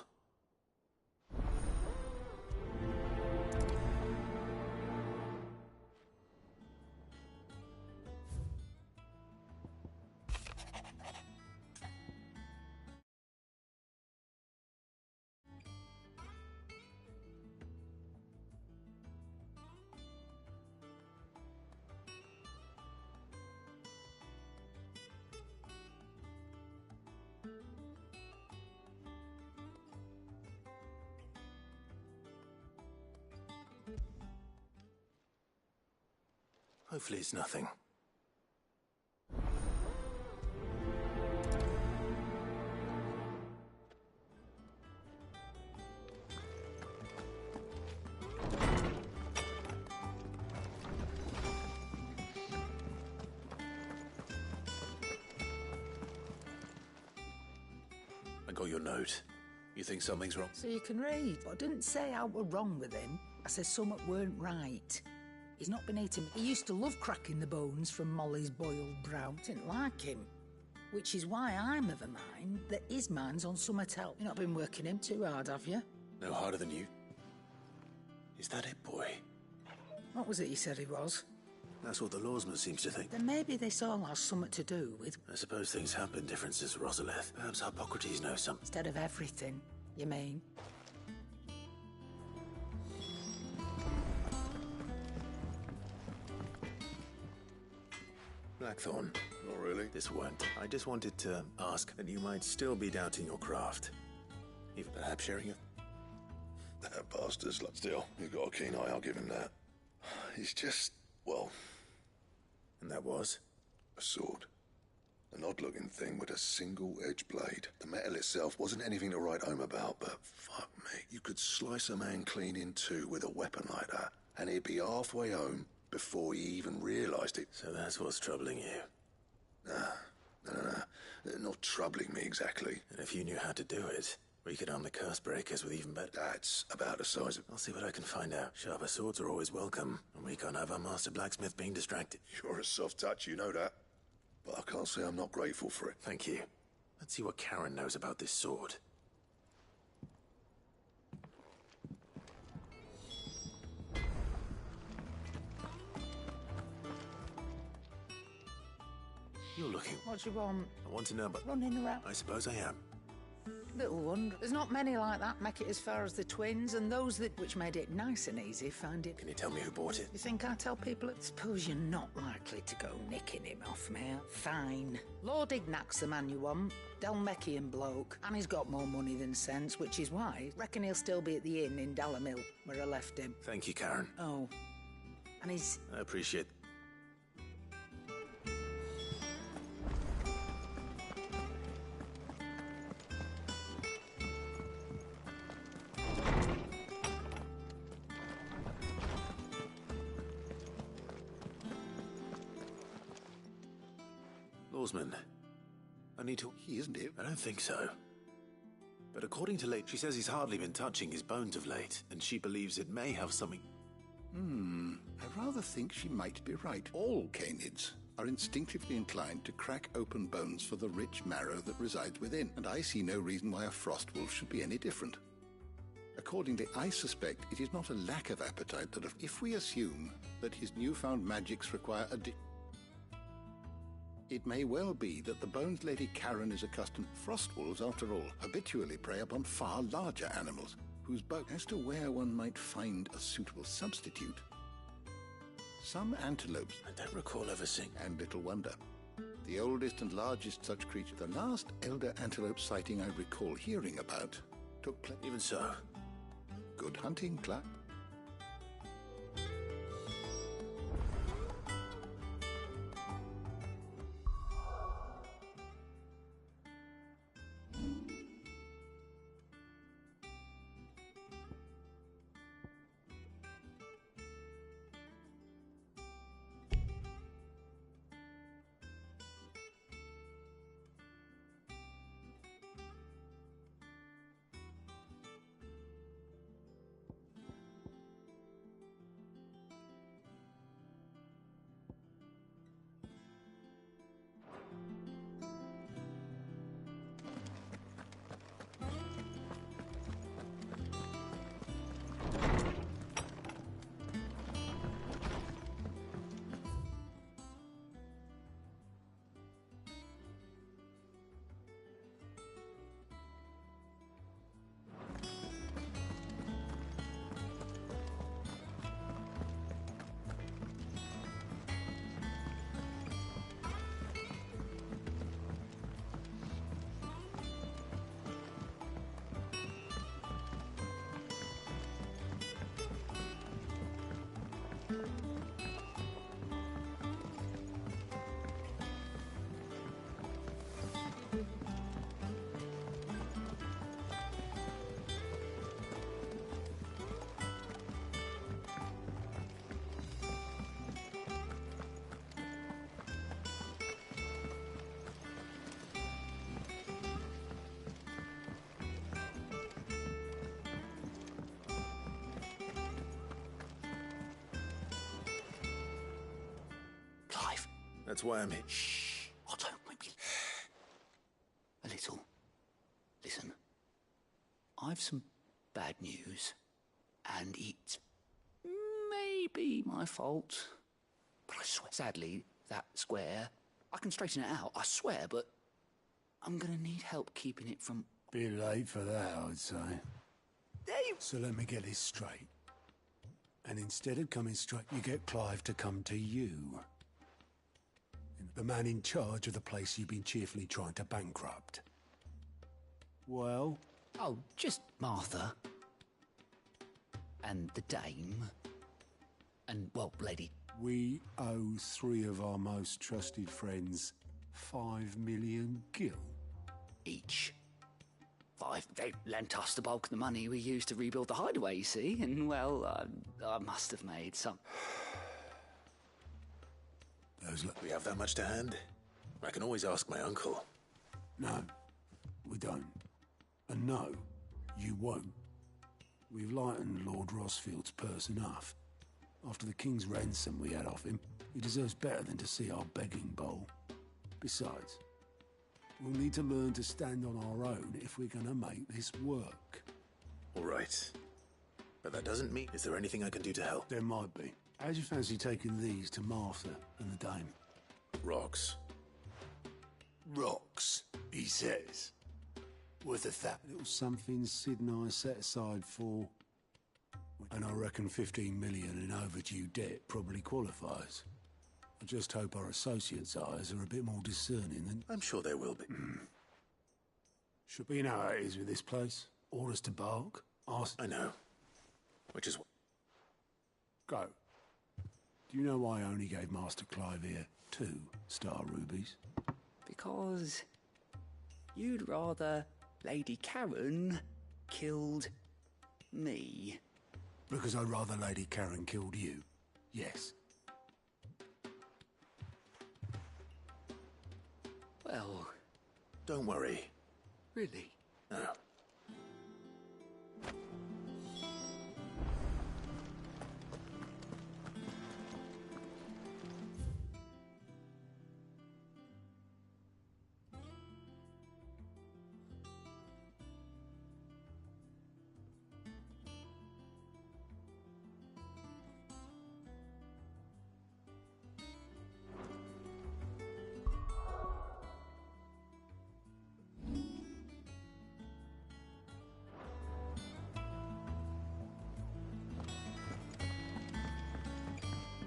Hopefully it's nothing. I got your note. You think something's wrong? So you can read. But I didn't say I were wrong with him. I said something weren't right. He's not been eating. He used to love cracking the bones from Molly's boiled brown. Didn't like him. Which is why I'm of a mind that his mind's on something else. You've not been working him too hard, have you? No harder than you. Is that it, boy? What was it you said he was? That's what the lawsman seems to think. Then maybe this all has something to do with... I suppose things have been different since Rosalith. Perhaps Hippocrates knows something. Instead of everything, you mean? Blackthorn. Not really. This won't. I just wanted to ask that you might still be doubting your craft. Even perhaps sharing it. That bastard's like... Still, you've got a keen eye, I'll give him that. He's just, well... And that was? A sword. An odd-looking thing with a single-edged blade. The metal itself wasn't anything to write home about, but fuck me. You could slice a man clean in two with a weapon like that, and he'd be halfway home before he even realised it. So that's what's troubling you? No. Not troubling me exactly. And if you knew how to do it, we could arm the curse breakers with even better... That's about the size of... I'll see what I can find out. Sharper swords are always welcome, and we can't have our master blacksmith being distracted. You're a soft touch, you know that. But I can't say I'm not grateful for it. Thank you. Let's see what Karen knows about this sword. You're looking. What do you want? I want to know, but... Running around. I suppose I am. Little wonder. There's not many like that make it as far as the twins, and those that, which made it nice and easy, find it... Can you tell me who bought it? You think I tell people? Suppose you're not likely to go nicking him off me. Fine. Lord Ignac's the man you want. Dalmekian bloke. And he's got more money than sense, which is why I reckon he'll still be at the inn in Dalamil, where I left him. Thank you, Karen. Oh. And he's... I appreciate... Lawsman, I need to... He isn't here. I don't think so. But according to Late, she says he's hardly been touching his bones of late, and she believes it may have something... I rather think she might be right. All canids are instinctively inclined to crack open bones for the rich marrow that resides within, and I see no reason why a frost wolf should be any different. Accordingly, I suspect it is not a lack of appetite that if we assume that his newfound magics require it may well be that the Bones Lady Karen is accustomed. Frost wolves, after all, habitually prey upon far larger animals, whose bone... As to where one might find a suitable substitute, some antelopes... I don't recall ever seeing... And little wonder. The oldest and largest such creature, the last elder antelope sighting I recall hearing about, took place... Even so... Good hunting, Clark. Clive. That's why I'm here. Shh. Otto, maybe... A little. Listen. I've some bad news. And it's maybe my fault. But I swear, sadly, that square, I can straighten it out, I swear, but I'm gonna need help keeping it from... Bit late for that, I'd say. Dave! So let me get this straight. And instead of coming straight, you get Clive to come to you. The man in charge of the place you've been cheerfully trying to bankrupt. Well? Oh, just Martha. And the dame. And, well, lady. We owe 3 of our most trusted friends 5 million gil. Each. 5. They lent us the bulk of the money we used to rebuild the hideaway, you see, and, well, I must have made some... We have that much to hand? I can always ask my uncle. No, we don't. And no, you won't. We've lightened Lord Rossfield's purse enough. After the king's ransom we had off him, he deserves better than to see our begging bowl. Besides, we'll need to learn to stand on our own if we're gonna make this work. All right. But that doesn't mean... Is there anything I can do to help? There might be. How'd you fancy taking these to Martha and the dame? Rocks. Rocks, he says. Worth a little something Sid and I set aside for... And I reckon 15 million in overdue debt probably qualifies. I just hope our associates' eyes are a bit more discerning than... I'm sure there will be. Should be how it is with this place. Orders to bark. Ask... I know. Which is... Go. Do you know why I only gave Master Clive here 2 star rubies? Because you'd rather Lady Karen killed me. Because I'd rather Lady Karen killed you. Yes. Well... Don't worry. Really? No.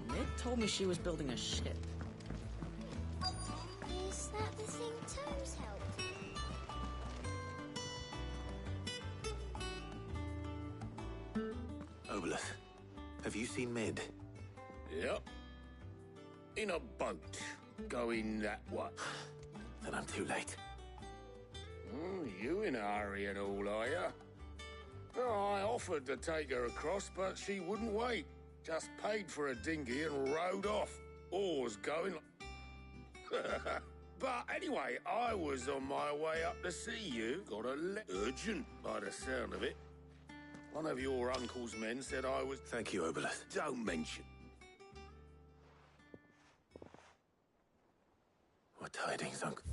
Ned told me she was building a ship. Is that the thing Toes helped? Obolus, have you seen Mid? Yep. In a boat. Going that way. Then I'm too late. You in a hurry and all, are you? Oh, I offered to take her across, but she wouldn't wait. Just paid for a dinghy and rowed off. Oars going... But anyway, I was on my way up to see you. Got a urgent, by the sound of it. One of your uncle's men said I was... Thank you, Obolus. Don't mention. What tidings, Uncle?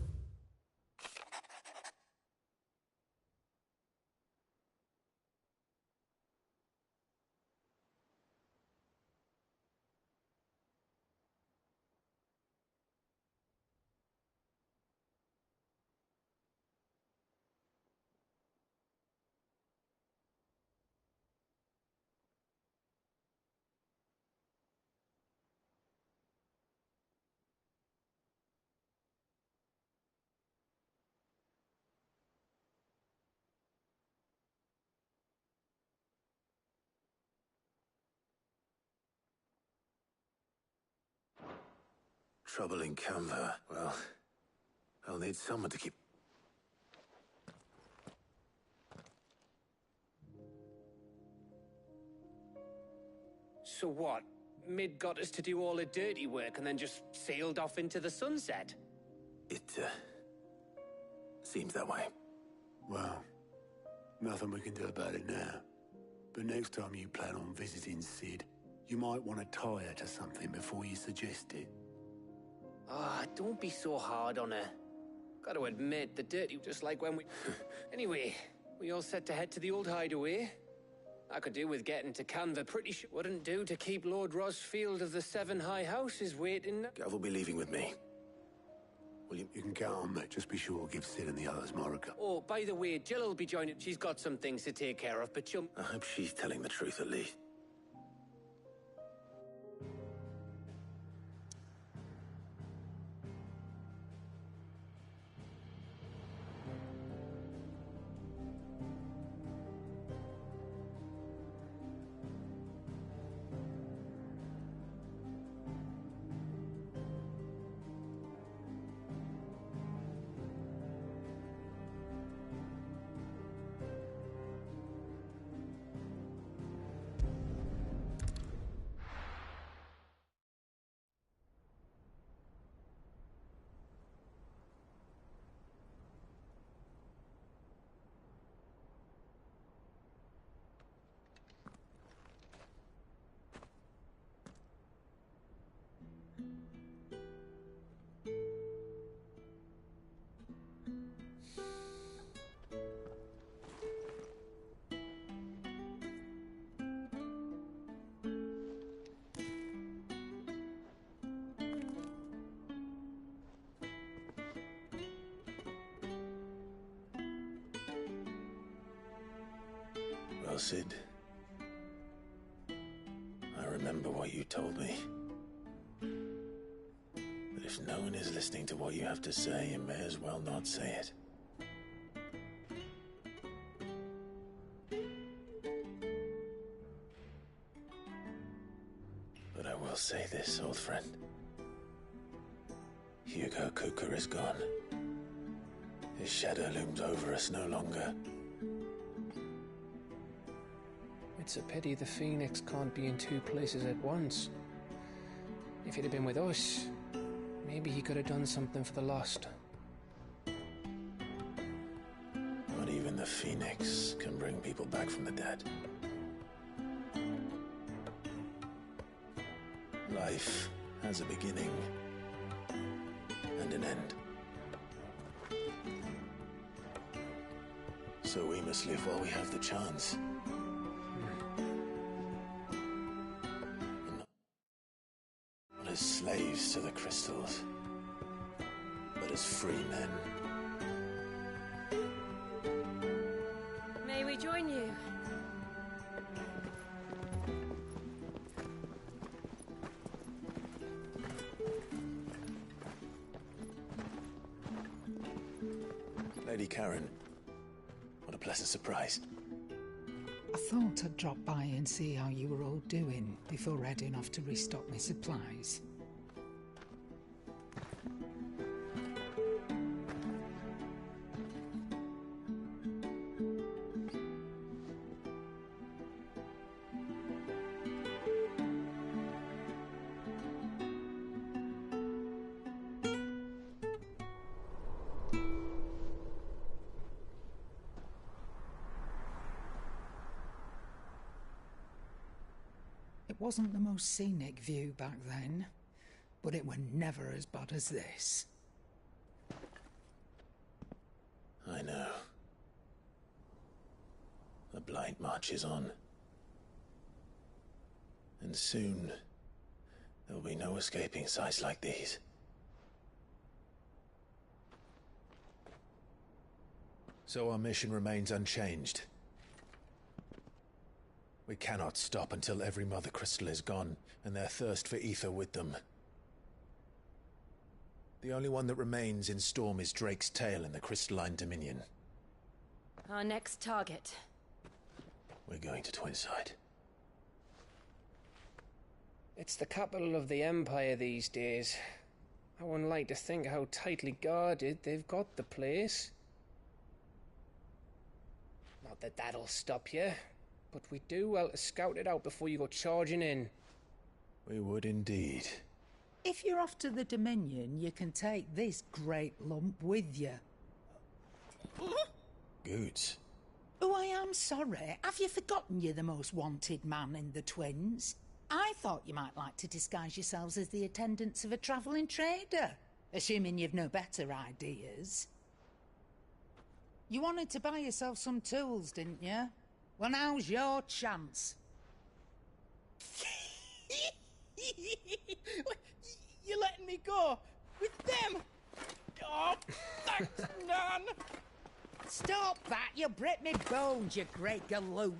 trouble in Canva, well, I'll need someone to keep... So what? Mid got us to do all the dirty work and then just sailed off into the sunset? It, seems that way. Well, nothing we can do about it now. But next time you plan on visiting Sid, you might want to tie her to something before you suggest it. Ah, don't be so hard on her. Gotta admit, the dirty, just like when we... Anyway, we all set to head to the old hideaway. I could do with getting to Canva pretty sure. Wouldn't do to keep Lord Rosfield of the Seven High Houses waiting. Gav will be leaving with me. Will you can count on that. Just be sure to give Sid and the others more a go. Oh, by the way, Jill will be joining. She's got some things to take care of, but she'll... I hope she's telling the truth at least. Well, Sid, I remember what you told me. That if no one is listening to what you have to say, you may as well not say it. But I will say this, old friend. Hugo Cooker is gone. His shadow looms over us no longer. It's a pity the Phoenix can't be in two places at once. If he'd have been with us, maybe he could have done something for the lost. Not even the Phoenix can bring people back from the dead. Life has a beginning and an end. So we must live while we have the chance. Not as slaves to the crystals, but as free men. May we join you? Lady Karen, what a pleasant surprise. I thought I'd drop by and see how you were all doing before heading off to restock my supplies. It wasn't the most scenic view back then, but it were never as bad as this. I know. The blight marches on. And soon, there'll be no escaping sights like these. So our mission remains unchanged. We cannot stop until every Mother Crystal is gone, and their thirst for ether with them. The only one that remains in Storm is Drake's tail in the Crystalline Dominion. Our next target. We're going to Twinside. It's the capital of the Empire these days. I wouldn't like to think how tightly guarded they've got the place. Not that that'll stop you, but we do well to scout it out before you go charging in. We would indeed. If you're off to the Dominion, you can take this great lump with you. Goods. Oh, I am sorry. Have you forgotten you're the most wanted man in the Twins? I thought you might like to disguise yourselves as the attendants of a travelling trader, assuming you've no better ideas. You wanted to buy yourself some tools, didn't you? Well, now's your chance. You're letting me go with them? Oh, thanks, Nan. Stop that! You'll break me bones, you great galoot.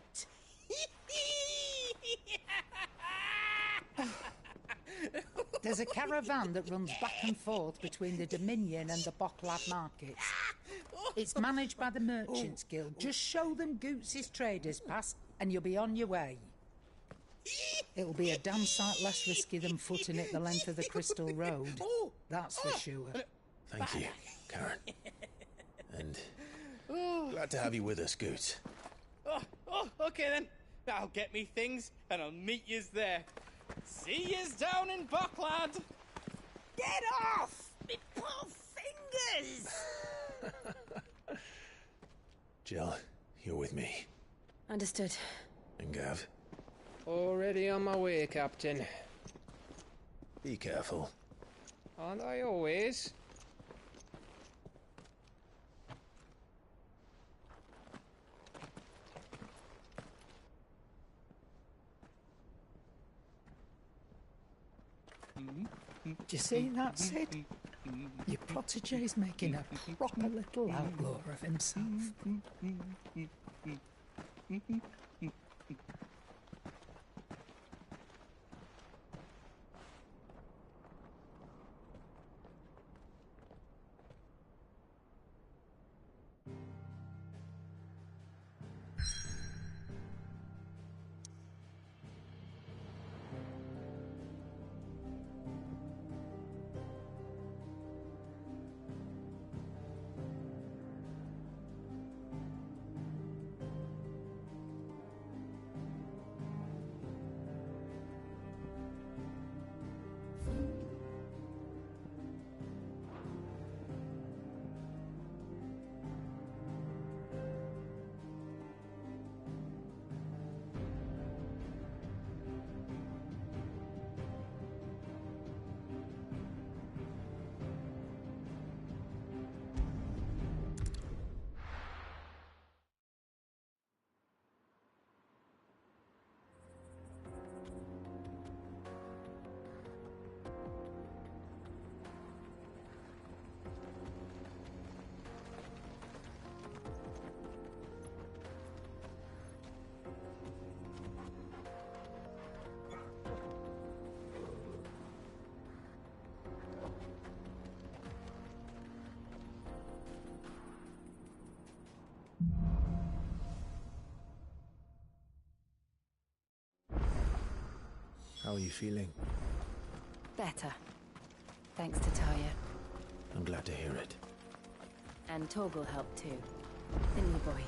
There's a caravan that runs back and forth between the Dominion and the Bocklad markets. It's managed by the Merchants Guild. Just show them Goots' traders pass and you'll be on your way. It'll be a damn sight less risky than footing it the length of the Crystal Road. That's for sure. Thank you, Karen. And glad to have you with us, Goots. Okay then. I'll get me things and I'll meet yous there. See yous down in Bocklad. Get off! Me poor fingers! Jill, you're with me. Understood. And Gav, Already on my way, Captain. be careful. Aren't I always? Do you see that, Sid? Your protege's making a proper little outlaw of himself. How are you feeling? Better. Thanks to Taya. I'm glad to hear it. And Torgal helped too. The new boy.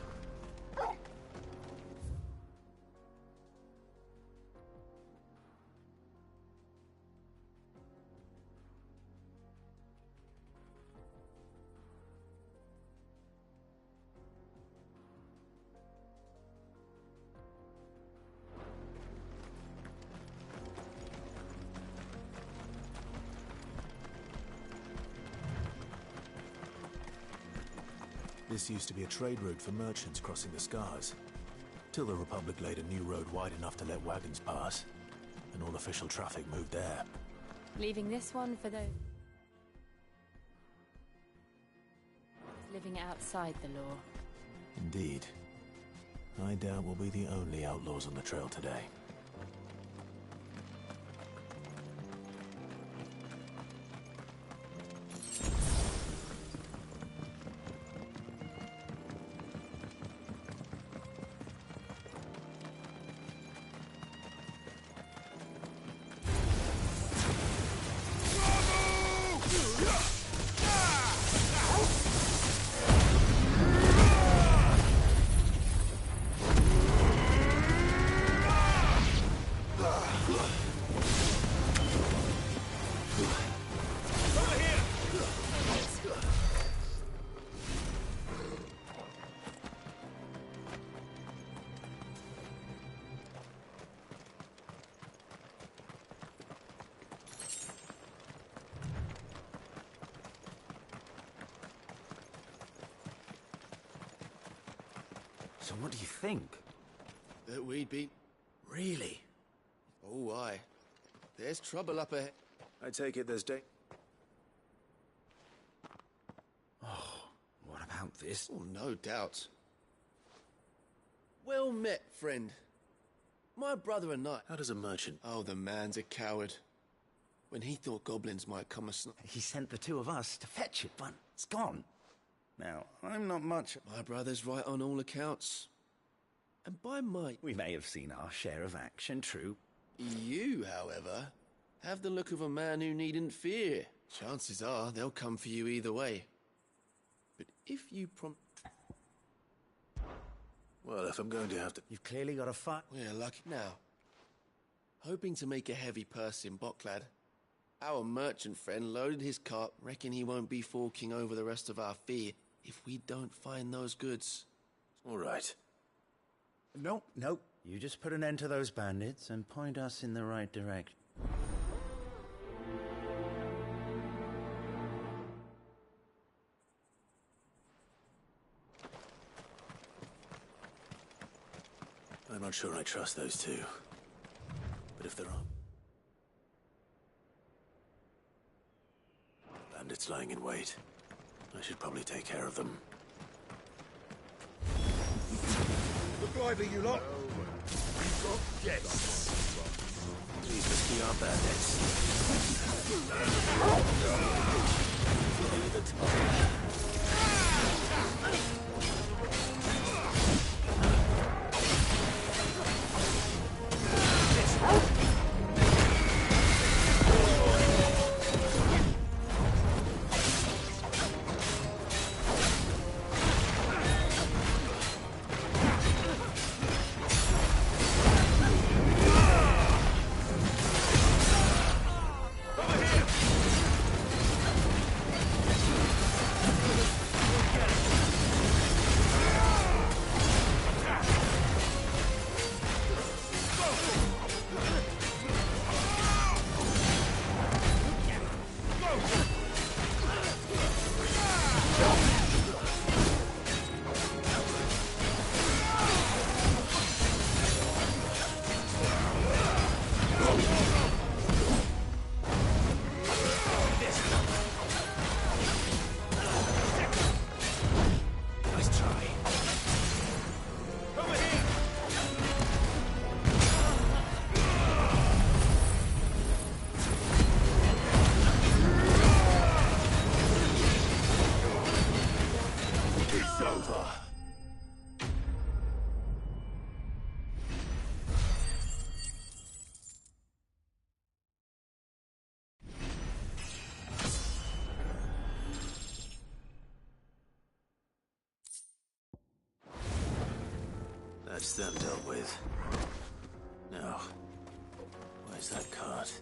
This used to be a trade route for merchants crossing the Scars, till the Republic laid a new road wide enough to let wagons pass, and all official traffic moved there. Leaving this one for those living outside the law. Indeed. I doubt we'll be the only outlaws on the trail today. So what do you think? That we'd be... Really? Oh, aye. There's trouble up ahead. I take it there's What about this? Oh, no doubt. Well met, friend. My brother and I... How does a merchant... Oh, the man's a coward. When he thought goblins might come He sent the two of us to fetch it, but it's gone. Now, I'm not much... My brother's right on all accounts. And by might... We may have seen our share of action, true. You, however, have the look of a man who needn't fear. Chances are they'll come for you either way. But if you Well, if I'm going to have to... You've clearly got a fight. We're lucky now. Hoping to make a heavy purse in Bocklad. Our merchant friend loaded his cart, reckon he won't be forking over the rest of our fee if we don't find those goods. All right. Nope. You just put an end to those bandits and point us in the right direction. I'm not sure I trust those two. But if there are... bandits lying in wait, I should probably take care of them. Look lively, you lot. We've got guests. These must be our bandits. Lay the top. That's them dealt with. Now, where's that cart?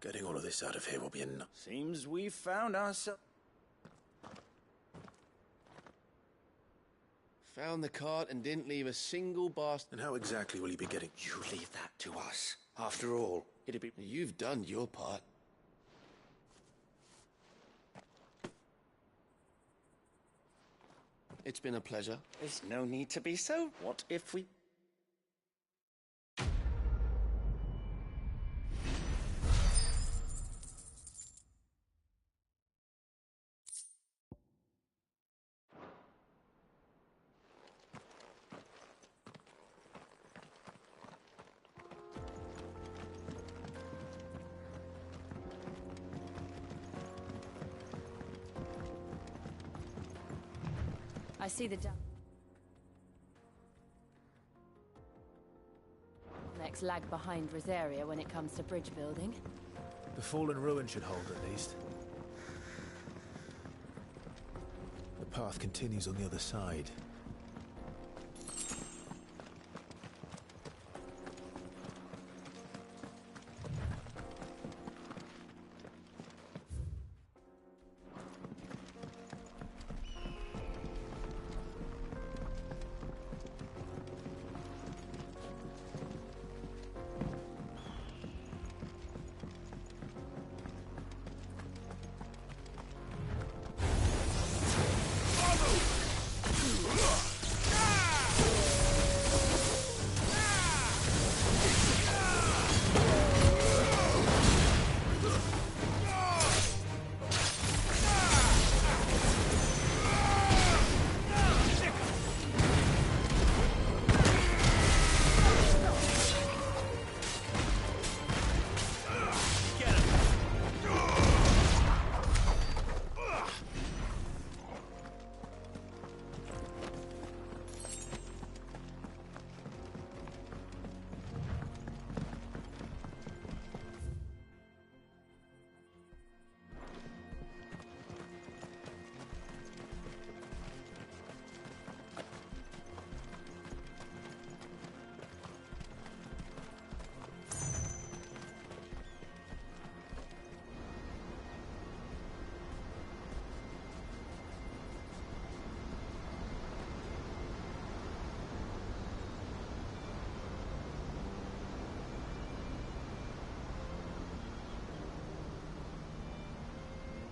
Getting all of this out of here will be enough. Seems we've found ourselves... Found the cart and didn't leave a single bastard. And how exactly will you be getting... You leave that to us. After all, it'd be... You've done your part. It's been a pleasure. There's no need to be so. What if we... I see the Artifacts lag behind Rosaria when it comes to bridge building. The fallen ruin should hold, at least. The path continues on the other side.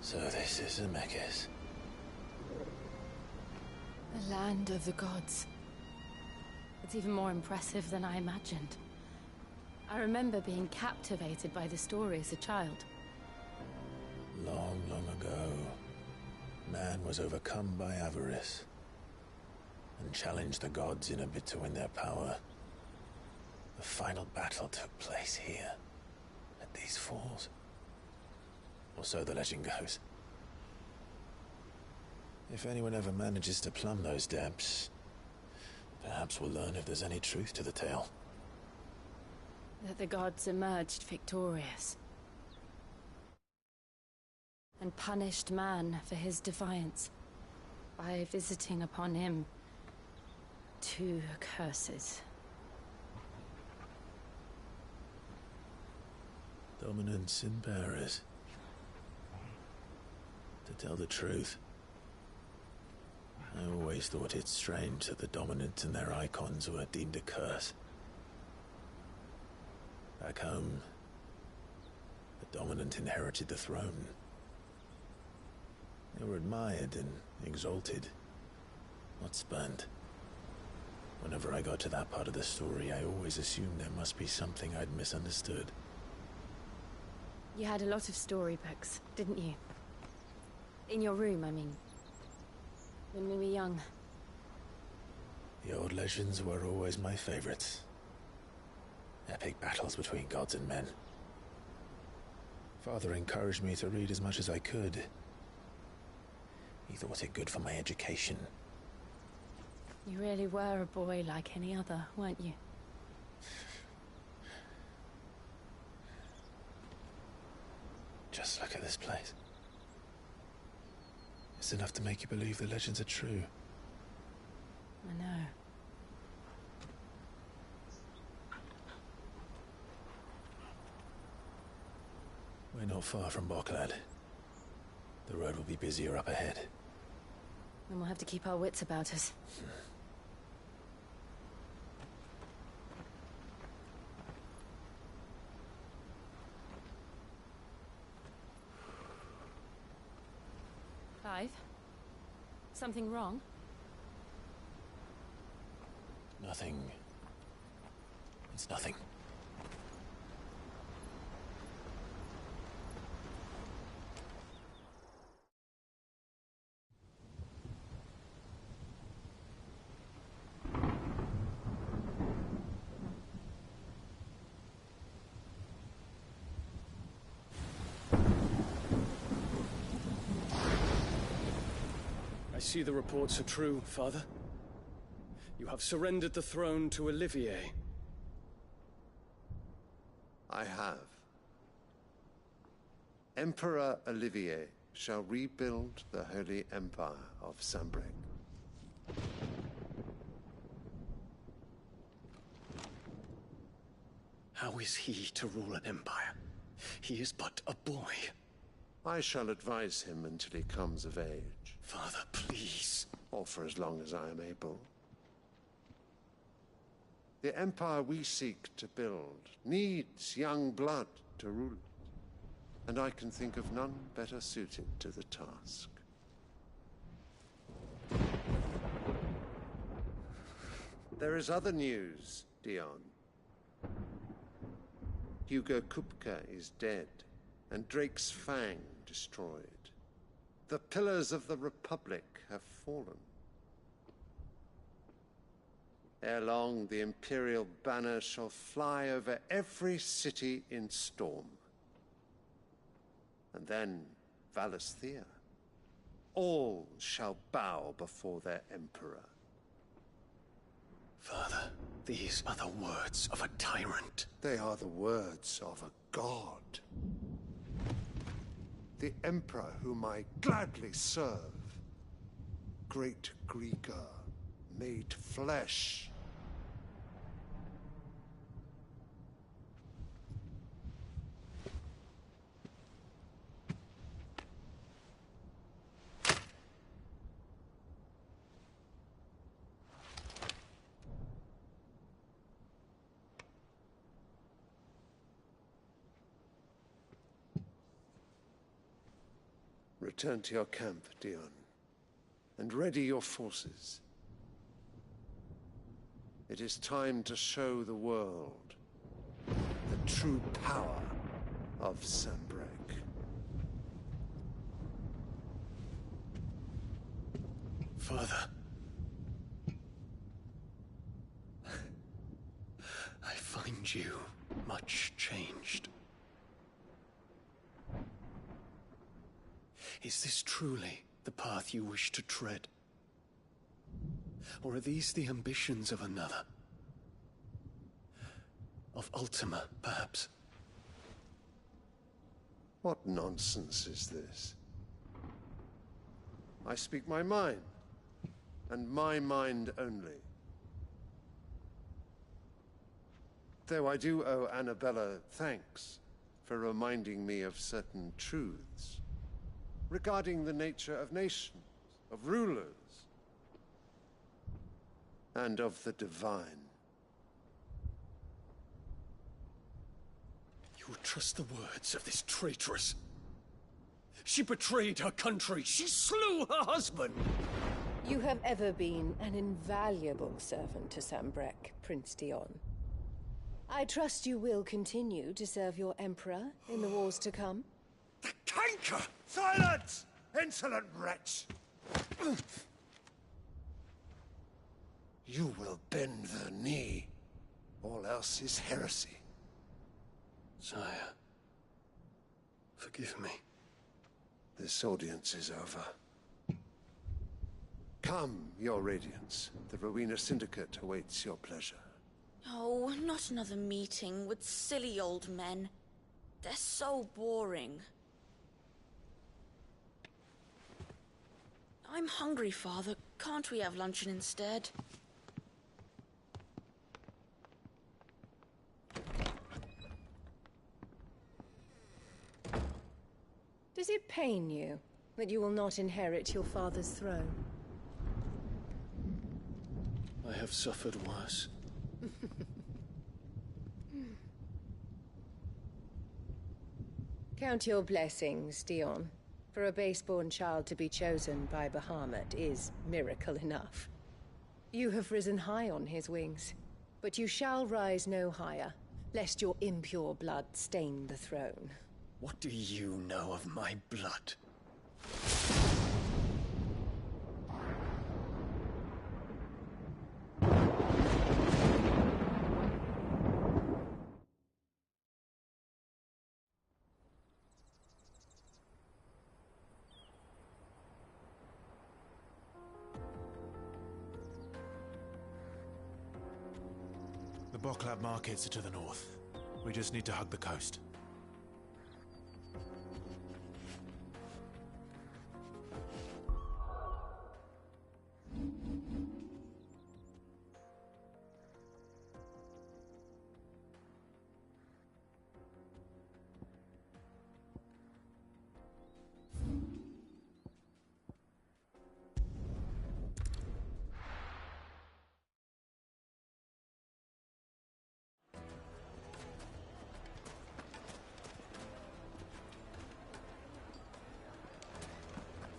So this is Zemeckis. The land of the gods. It's even more impressive than I imagined. I remember being captivated by the story as a child. Long, long ago, man was overcome by avarice and challenged the gods in a bid to win their power. The final battle took place here, at these falls. Or so the legend goes. If anyone ever manages to plumb those depths, perhaps we'll learn if there's any truth to the tale. That the gods emerged victorious. And punished man for his defiance by visiting upon him 2 curses. Dominants and bearers. To tell the truth, I always thought it strange that the dominants and their icons were deemed a curse. Back home, the dominant inherited the throne. They were admired and exalted, not spurned. Whenever I got to that part of the story, I always assumed there must be something I'd misunderstood. You had a lot of storybooks, didn't you? In your room, I mean. When we were young. The old legends were always my favorites. Epic battles between gods and men. Father encouraged me to read as much as I could. He thought it good for my education. You really were a boy like any other, weren't you? Just look at this place. It's enough to make you believe the legends are true. I know. We're not far from Boklad. The road will be busier up ahead. Then we'll have to keep our wits about us. Clive? Something wrong? Nothing. It's nothing. I see the reports are true, Father. You have surrendered the throne to Olivier. I have. Emperor Olivier shall rebuild the Holy Empire of Sambrek. How is he to rule an empire? He is but a boy. I shall advise him until he comes of age. Father, please. Or for as long as I am able. The empire we seek to build needs young blood to rule it, and I can think of none better suited to the task. There is other news, Dion. Hugo Kupka is dead, and Drake's Fang destroyed. The pillars of the Republic have fallen. Ere long, the Imperial banner shall fly over every city in Storm. And then Valisthea. All shall bow before their Emperor. Father, these are the words of a tyrant. They are the words of a god. The Emperor whom I gladly serve. Great Greeker, made flesh. Return to your camp, Dion, and ready your forces. It is time to show the world the true power of Sambrek. Father. I find you much changed. Is this truly the path you wish to tread? Or are these the ambitions of another? Of Ultima, perhaps? What nonsense is this? I speak my mind, and my mind only. Though I do owe Annabella thanks for reminding me of certain truths regarding the nature of nations, of rulers, and of the divine. You would trust the words of this traitress? She betrayed her country. She slew her husband. You have ever been an invaluable servant to Sambrek, Prince Dion. I trust you will continue to serve your Emperor in the wars to come. The canker! Silence! Insolent wretch! You will bend the knee. All else is heresy. Sire, forgive me. This audience is over. Come, your Radiance. The Rowena Syndicate awaits your pleasure. Oh, not another meeting with silly old men. They're so boring. I'm hungry, Father. Can't we have luncheon instead? Does it pain you that you will not inherit your father's throne? I have suffered worse. Count your blessings, Dion. For a base-born child to be chosen by Bahamut is miracle enough. You have risen high on his wings, but you shall rise no higher, lest your impure blood stain the throne. What do you know of my blood? The Boklab markets are to the north. We just need to hug the coast.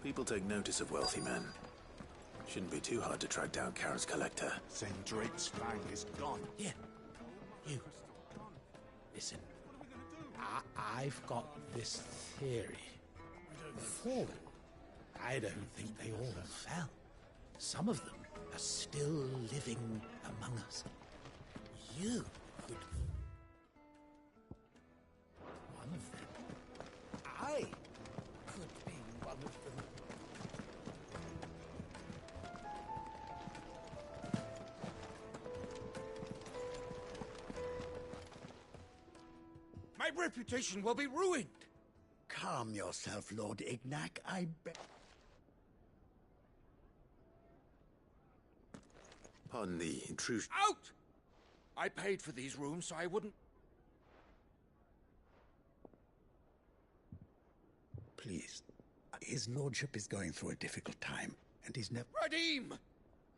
People take notice of wealthy men. Shouldn't be too hard to track down Karen's collector. Drake's fang is gone. Yeah. You. Listen. I've got this theory. Fallen. I don't think they all fell. Some of them are still living among us. You could... one of them. I could be one of them. My reputation will be ruined. Calm yourself, Lord Ignac, I beg. Pardon the intrusion. Out! I paid for these rooms so I wouldn't... Please. His lordship is going through a difficult time, and he's never... Radim!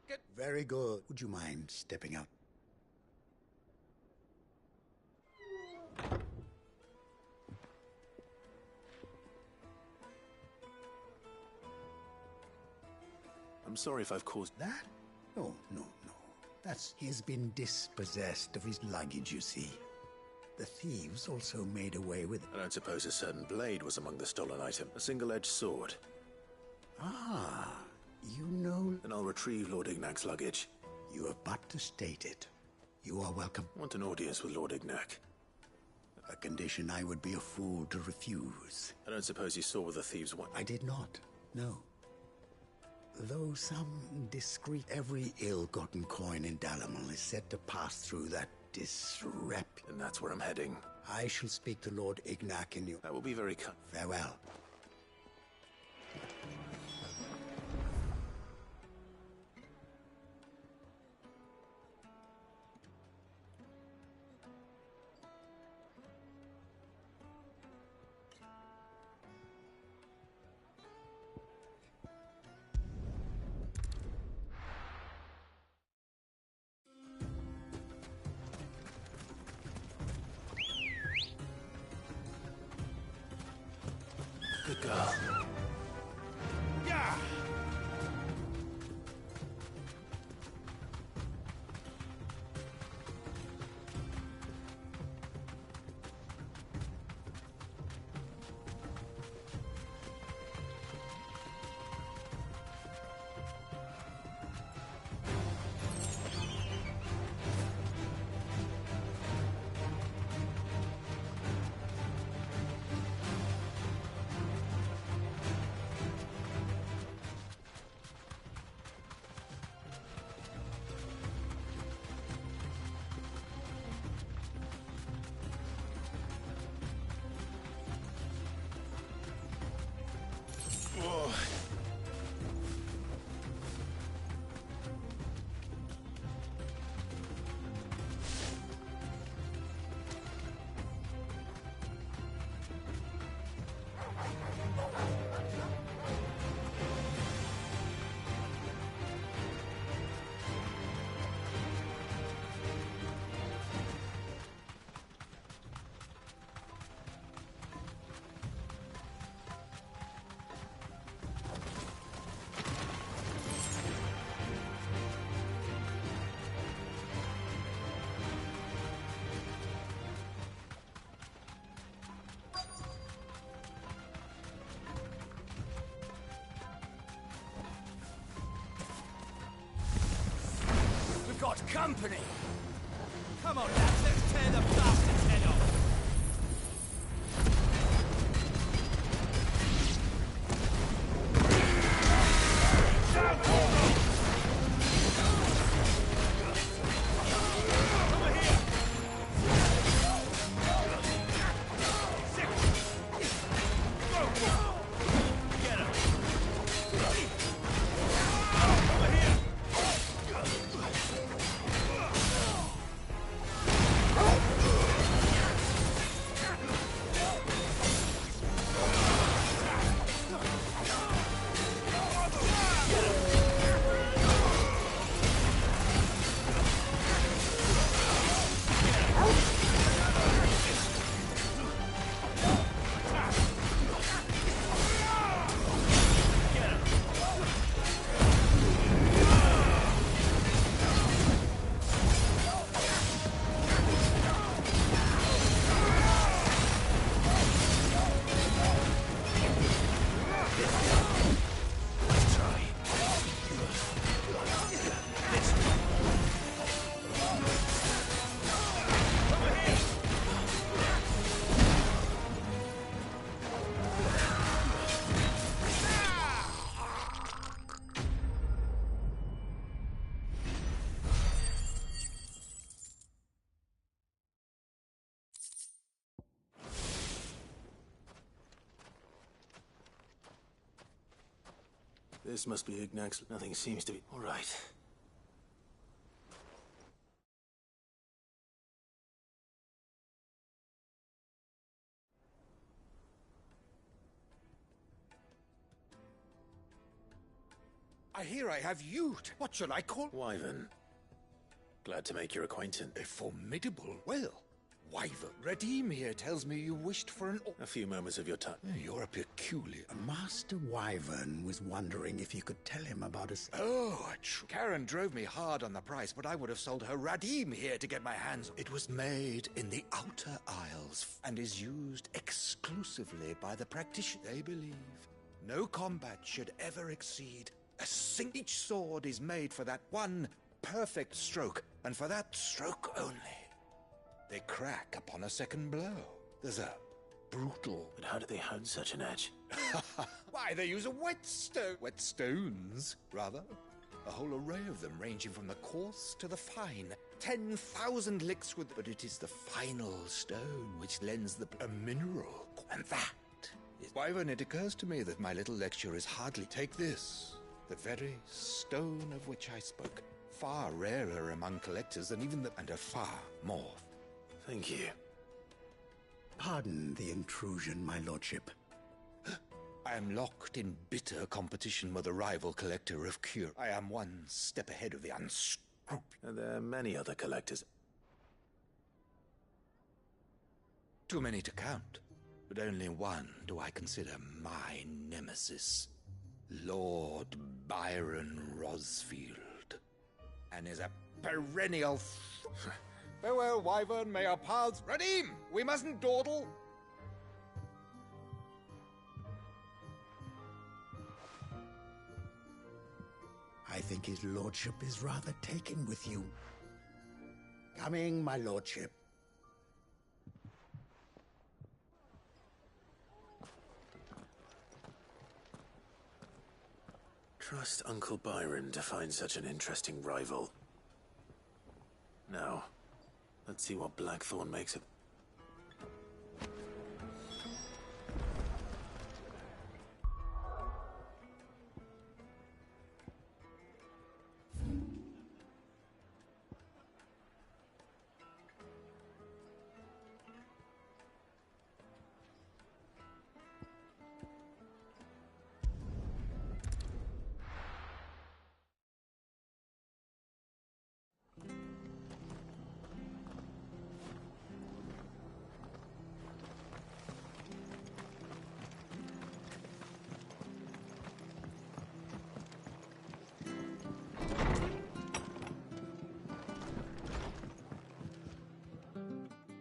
Get... Very good. Would you mind stepping out? I'm sorry if I've caused... That? No. He's been dispossessed of his luggage, you see. The thieves also made away with it. I don't suppose a certain blade was among the stolen item. A single-edged sword. Ah, you know... Then I'll retrieve Lord Ignac's luggage. You have but to state it. You are welcome. I want an audience with Lord Ignac. A condition I would be a fool to refuse. I don't suppose you saw what the thieves want. I did not, no. Though some discreet, every ill-gotten coin in Dalamil is said to pass through that disrep... And that's where I'm heading. I shall speak to Lord Ignac in you. That will be very kind. Farewell. Good girl. Yeah! Got company! Come on, lads, let's tear the bastard's head off! Over here! This must be Ignac's. Nothing seems to be... All right. I hear I have you. What shall I call? Wyvern. Glad to make your acquaintance. A formidable. Well, Wyvern. Redeem here tells me you wished for an... A few moments of your time. You're a peculiar... Master Wyvern was wondering if you could tell him about us. Oh, true. Karen drove me hard on the price, but I would have sold her Radim here to get my hands on. It was made in the Outer Isles and is used exclusively by the practitioner. They believe no combat should ever exceed a single. Each sword is made for that one perfect stroke, and for that stroke only. They crack upon a second blow. There's a brutal... But how do they hone such an edge? Why, they use a whetstone. Whetstones, rather. A whole array of them, ranging from the coarse to the fine. 10,000 licks with... But it is the final stone which lends the... a mineral. And that is... Wyvern, it occurs to me that my little lecture is hardly... Take this. The very stone of which I spoke. Far rarer among collectors than even the... And a far more... Thank you. Pardon the intrusion, my lordship. I am locked in bitter competition with a rival collector of cure. I am one step ahead of the unscrupulous. And there are many other collectors. Too many to count, but only one do I consider my nemesis. Lord Byron Rosfield. And is a perennial... Farewell, Wyvern, may our paths... Radim! We mustn't dawdle! I think his lordship is rather taken with you. Coming, my lordship. Trust Uncle Byron to find such an interesting rival. Now, let's see what Blackthorn makes of...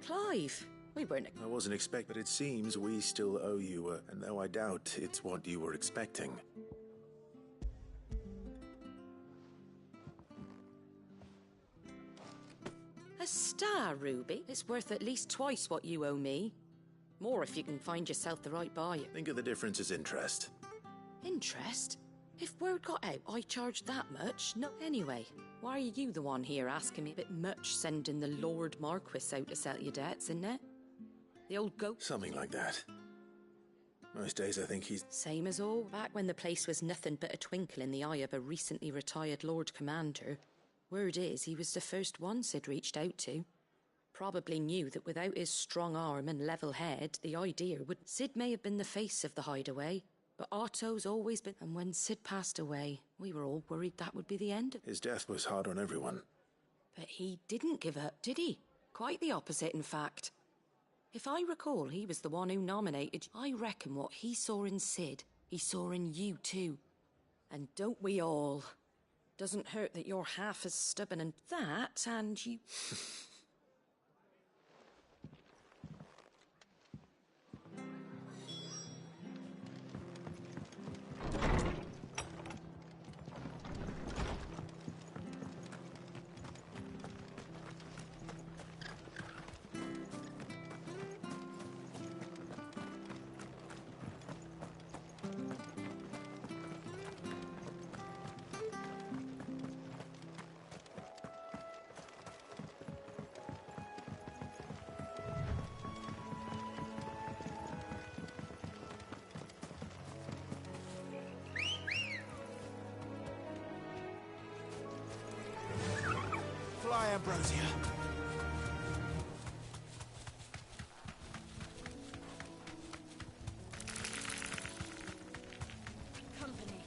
Clive, we weren't... I wasn't expecting, but it seems we still owe you, and though I doubt it's what you were expecting. A star, Ruby. It's worth at least twice what you owe me. More if you can find yourself the right buyer. Think of the difference as interest. Interest? If word got out I charged that much, no. Anyway, why are you the one here asking me a bit much, sending the Lord Marquis out to settle your debts, isn't it? The old goat? Something like that. Most days I think he's... Same as all. Back when the place was nothing but a twinkle in the eye of a recently retired Lord Commander. Word is he was the first one Sid reached out to. Probably knew that without his strong arm and level head, the idea would... Sid may have been the face of the hideaway, but Otto's always been... And when Sid passed away, we were all worried that would be the end of... His death was hard on everyone. But he didn't give up, did he? Quite the opposite, in fact. If I recall, he was the one who nominated... I reckon what he saw in Sid, he saw in you too. And don't we all? Doesn't hurt that you're half as stubborn and that, and you... ambrosia. Company.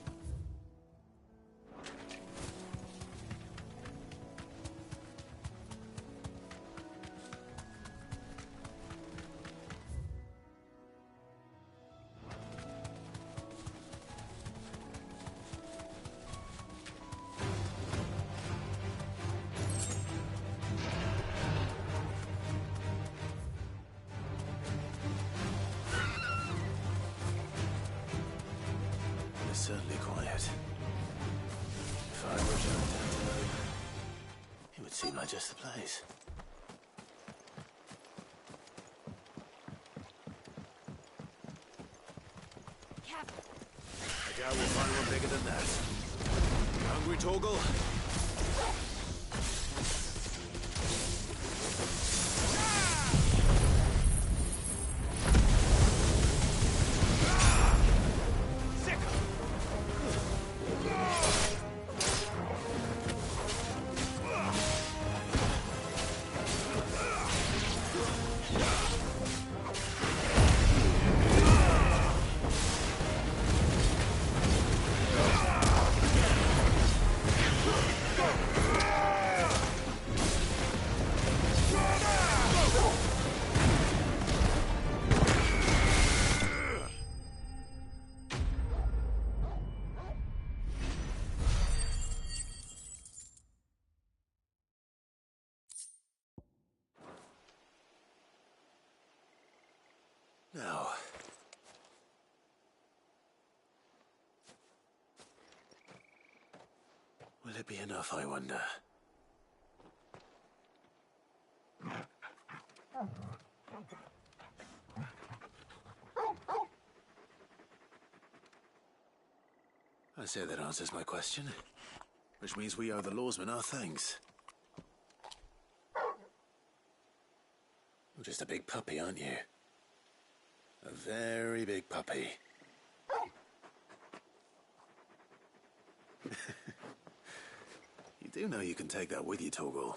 It's certainly quiet. If I were going down, it would seem like just the place. Cap. I doubt we'll find one bigger than that. You hungry, Torgal? Now, will it be enough, I wonder? I say that answers my question, which means we owe the lawsmen our thanks. You're just a big puppy, aren't you? A very big puppy. You do know you can take that with you, Torgal.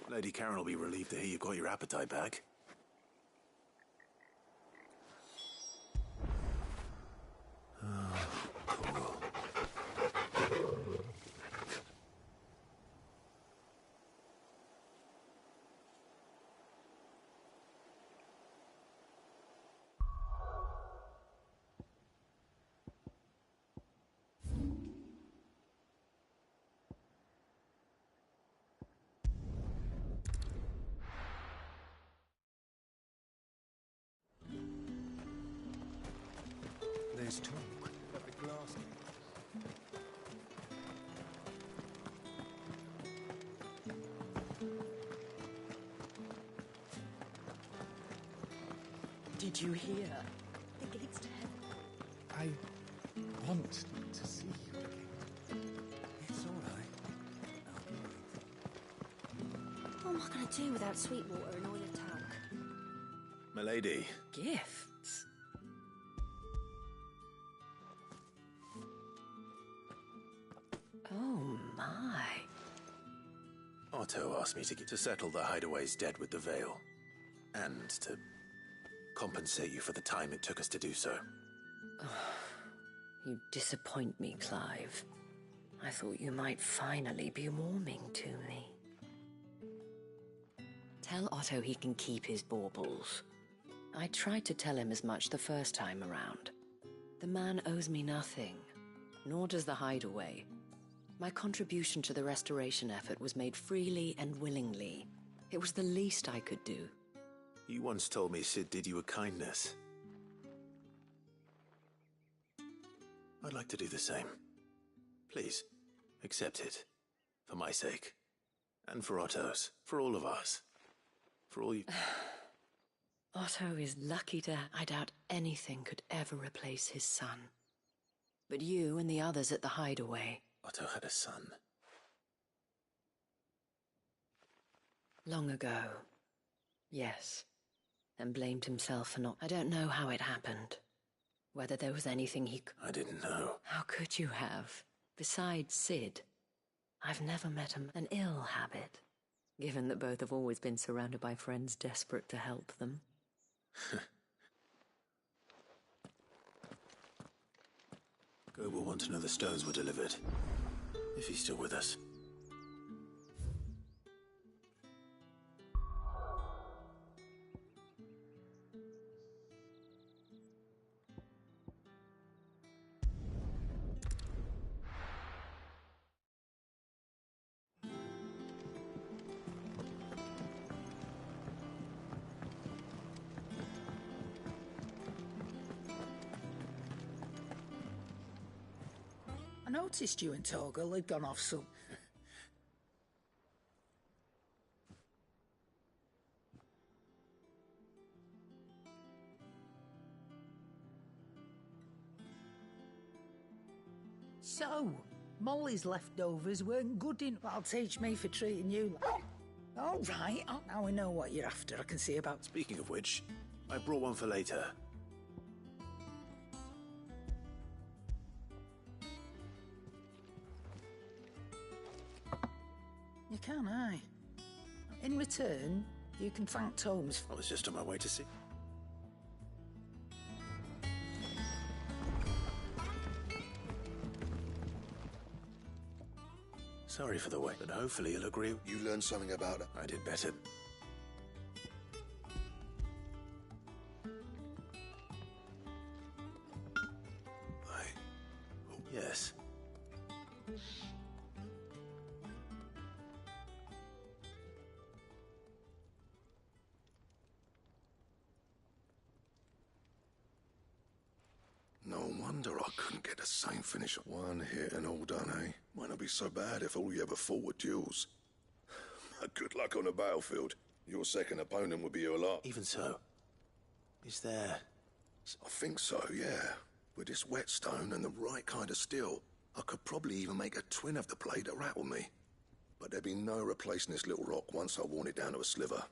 Lady Karen will be relieved to hear you've got your appetite back. Oh, cool. There's talk of the glass. Did you hear? The gates to heaven. I want to see you again. It's all right. What am I going to do without Sweetwater and all your talc? Milady. Gifts? Oh, my. Otto asked me to settle the Hideaway's debt with the Veil. And to compensate you for the time it took us to do so. You disappoint me, Clive. I thought you might finally be warming to me. Tell Otto he can keep his baubles. I tried to tell him as much the first time around. The man owes me nothing, nor does the Hideaway. My contribution to the restoration effort was made freely and willingly. It was the least I could do. You once told me Sid did you a kindness. I'd like to do the same. Please, accept it. For my sake. And for Otto's. For all of us. For all you... Otto is lucky to... I doubt anything could ever replace his son. But you and the others at the Hideaway... Otto had a son. Long ago. Yes. And blamed himself for not... I don't know how it happened. Whether there was anything he... I didn't know. How could you have? Besides Sid, I've never met an ill habit. given that both have always been surrounded by friends desperate to help them. Gob will want to know the stones were delivered, if he's still with us. I noticed you and Torgal had gone off some... So, Molly's leftovers weren't good in... That'll teach me for treating you like... All right, now we know what you're after. I can see about... Speaking of which, I brought one for later. You can, aye. In return, you can thank Tomes. I was just on my way to see. Sorry for the wait, but hopefully you'll agree. You learned something about it. I did better. Yes. No wonder I couldn't get the same finish. One hit and all done, eh? Might not be so bad if all you ever fought were duels. Good luck on the battlefield. Your second opponent would be your lot. Even so, is there... I think so, yeah. With this whetstone and the right kind of steel, I could probably even make a twin of the blade that rattled me. But there'd be no replacing this little rock once I worn it down to a sliver.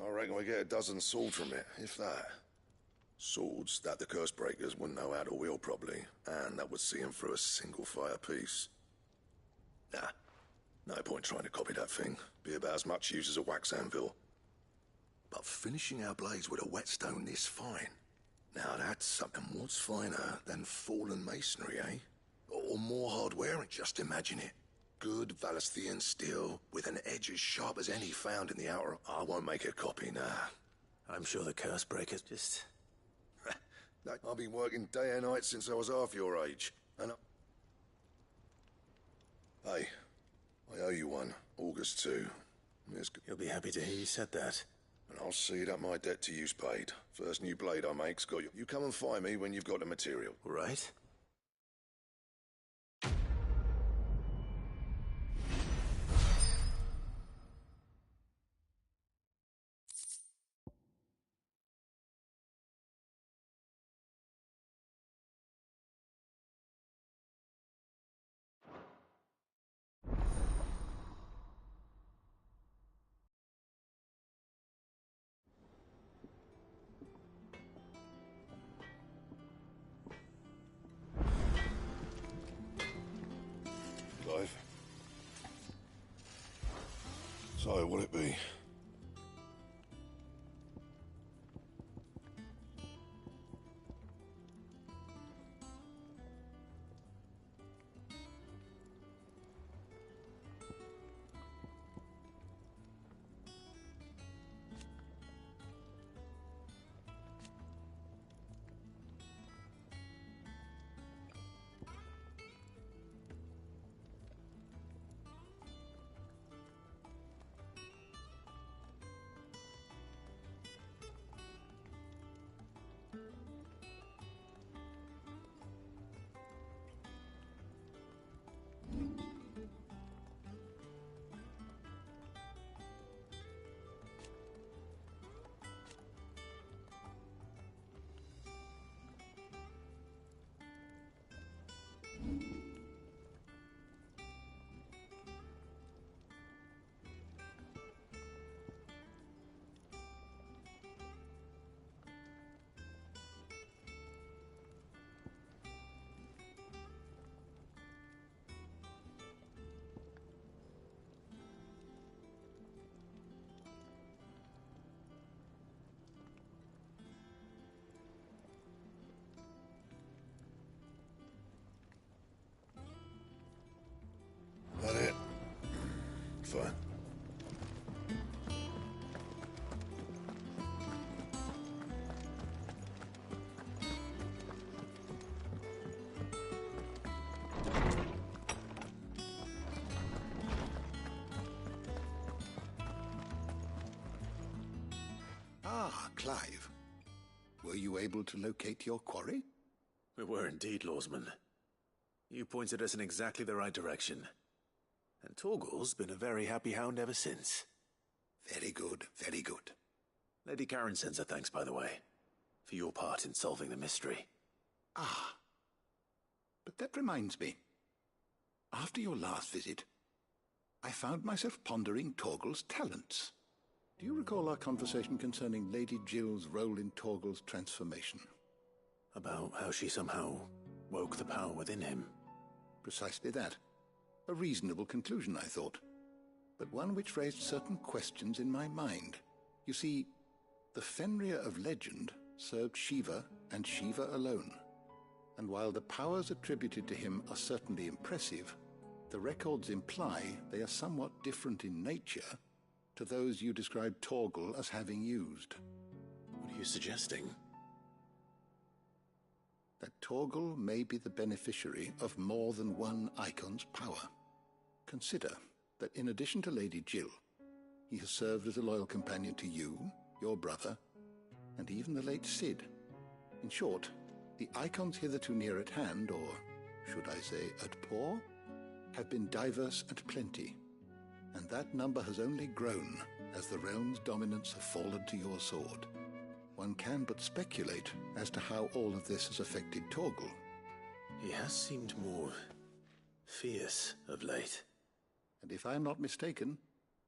I reckon we get a dozen swords from it, if that. Swords that the curse breakers wouldn't know how to wield properly, and that would see them through a single fire piece. Nah, no point trying to copy that thing. Be about as much use as a wax anvil. But finishing our blades with a whetstone this fine, now that's something what's finer than fallen masonry, eh? Or more hardware, and just imagine it. Good Valisthian steel with an edge as sharp as any found in the outer. I won't make a copy, nah. I'm sure the curse breakers just... I've been working day and night since I was half your age, and Hey, I owe you one. August 2. You'll be happy to hear you said that. And I'll see that my debt to you's paid. First new blade I make's got you. You come and find me when you've got the material. Right. Clive. So, what'll it be? Fine. Ah, Clive. Were you able to locate your quarry? We were indeed, Lawsman. You pointed us in exactly the right direction. And Torgal's been a very happy hound ever since. Very good, very good. Lady Karen sends her thanks, by the way, for your part in solving the mystery. Ah. But that reminds me. After your last visit, I found myself pondering Torgal's talents. Do you recall our conversation concerning Lady Jill's role in Torgal's transformation? About how she somehow woke the power within him. Precisely that. A reasonable conclusion, I thought. But one which raised certain questions in my mind. You see, the Fenrir of legend served Shiva and Shiva alone. And while the powers attributed to him are certainly impressive, the records imply they are somewhat different in nature to those you described Torgal as having used. What are you suggesting? That Torgal may be the beneficiary of more than one icon's power. Consider that in addition to Lady Jill, he has served as a loyal companion to you, your brother, and even the late Cid. In short, the icons hitherto near at hand, or should I say at paw, have been diverse and plenty, and that number has only grown as the realm's dominance have fallen to your sword. One can but speculate as to how all of this has affected Torgal. He has seemed more fierce of late. And if I am not mistaken,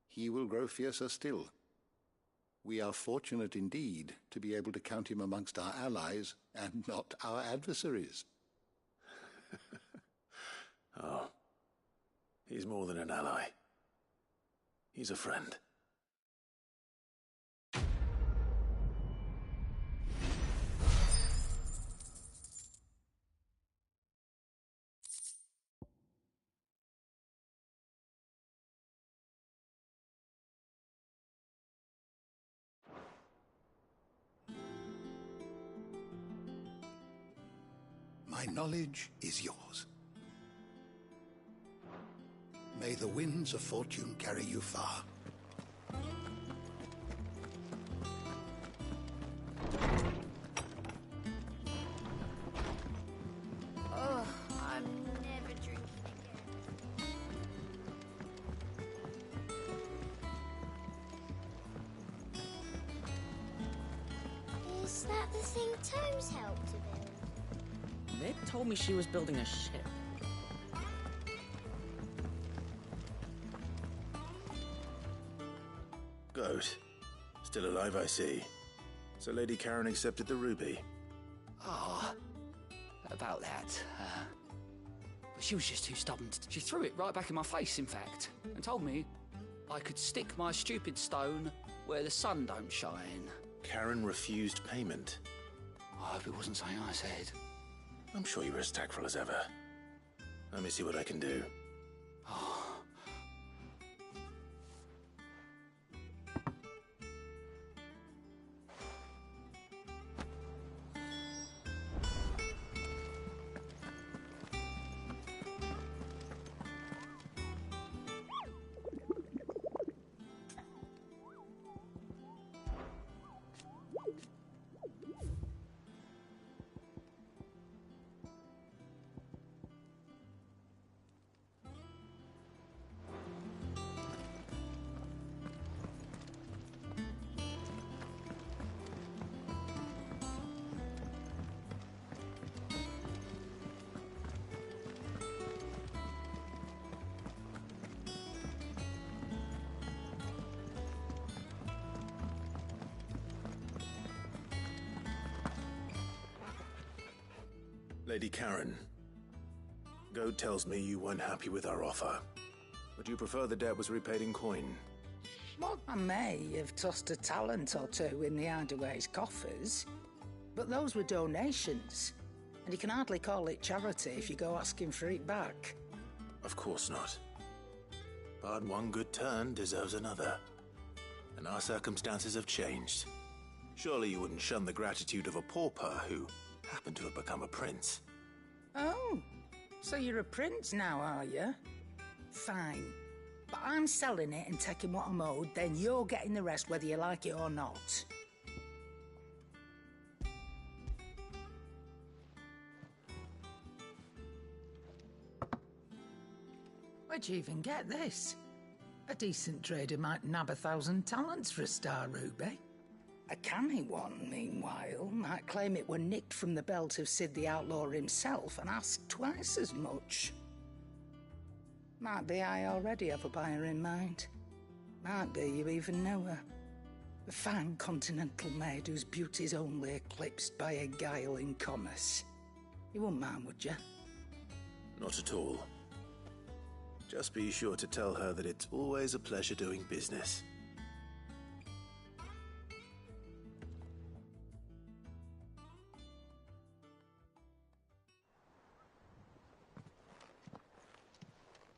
he will grow fiercer still. We are fortunate indeed to be able to count him amongst our allies and not our adversaries. Oh, he's more than an ally. He's a friend. My knowledge is yours. May the winds of fortune carry you far. Oh, I'm never drinking again. Is that the thing Tomes helped to build? They told me she was building a ship. Goat. Still alive, I see. So Lady Karen accepted the ruby. Ah, about that. But she was just too stubborn. She threw it right back in my face, in fact, and told me I could stick my stupid stone where the sun don't shine. Karen refused payment. I hope it wasn't something I said. I'm sure you were as tactful as ever. Let me see what I can do. Lady Karen, Goat tells me you weren't happy with our offer. Would you prefer the debt was repaid in coin? Well, I may have tossed a talent or two in the Hideaway's coffers, but those were donations, and you can hardly call it charity if you go asking for it back. Of course not. But one good turn deserves another. And our circumstances have changed. Surely you wouldn't shun the gratitude of a pauper who happened to have become a prince. Oh, so you're a prince now, are you? Fine. But I'm selling it and taking what I'm owed, then you're getting the rest whether you like it or not. Where'd you even get this? A decent trader might nab 1,000 talents for a star ruby. A canny one, meanwhile, might claim it were nicked from the belt of Sid the Outlaw himself and ask twice as much. Might be I already have a buyer in mind. Might be you even know her. A fine continental maid whose beauty's only eclipsed by a guile in commerce. You wouldn't mind, would you? Not at all. Just be sure to tell her that it's always a pleasure doing business.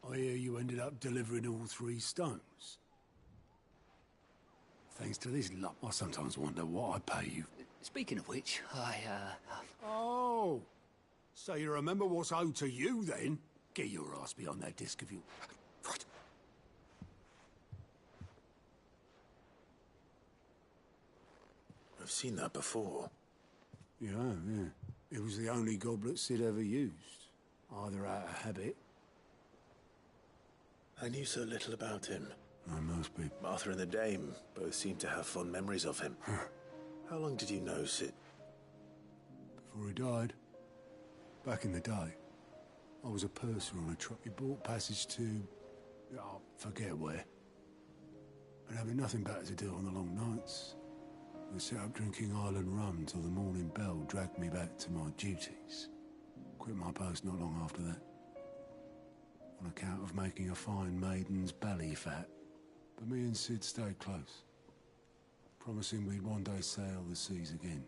I hear you ended up delivering all 3 stones. Thanks to this luck, I sometimes wonder what I'd pay you. Speaking of which, Oh! So you remember what's owed to you, then? Get your ass behind that disc of you. Right. I've seen that before. Yeah. It was the only goblet Sid ever used. Either out of habit. I knew so little about him. Most people. Martha and the Dame both seem to have fond memories of him. How long did you know Sid? Before he died. Back in the day. I was a purser on a truck. He bought passage to... I forget where. And having nothing better to do on the long nights, we set up drinking island rum till the morning bell dragged me back to my duties. Quit my post not long after that. On account of making a fine maiden's belly fat. But me and Sid stayed close. Promising we'd one day sail the seas again.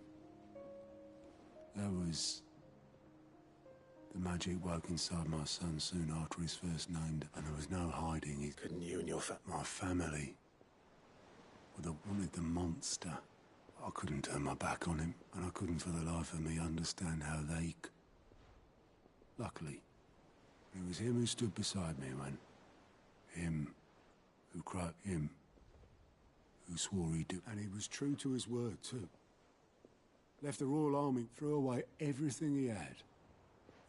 There was... The magic woke inside my son soon after his first named, and there was no hiding it. Couldn't you and your my family would have wanted the monster. I couldn't turn my back on him, and I couldn't for the life of me understand how they... Luckily, it was him who stood beside me when... Him who cried... Him who swore he'd do... And he was true to his word, too. Left the Royal Army, threw away everything he had.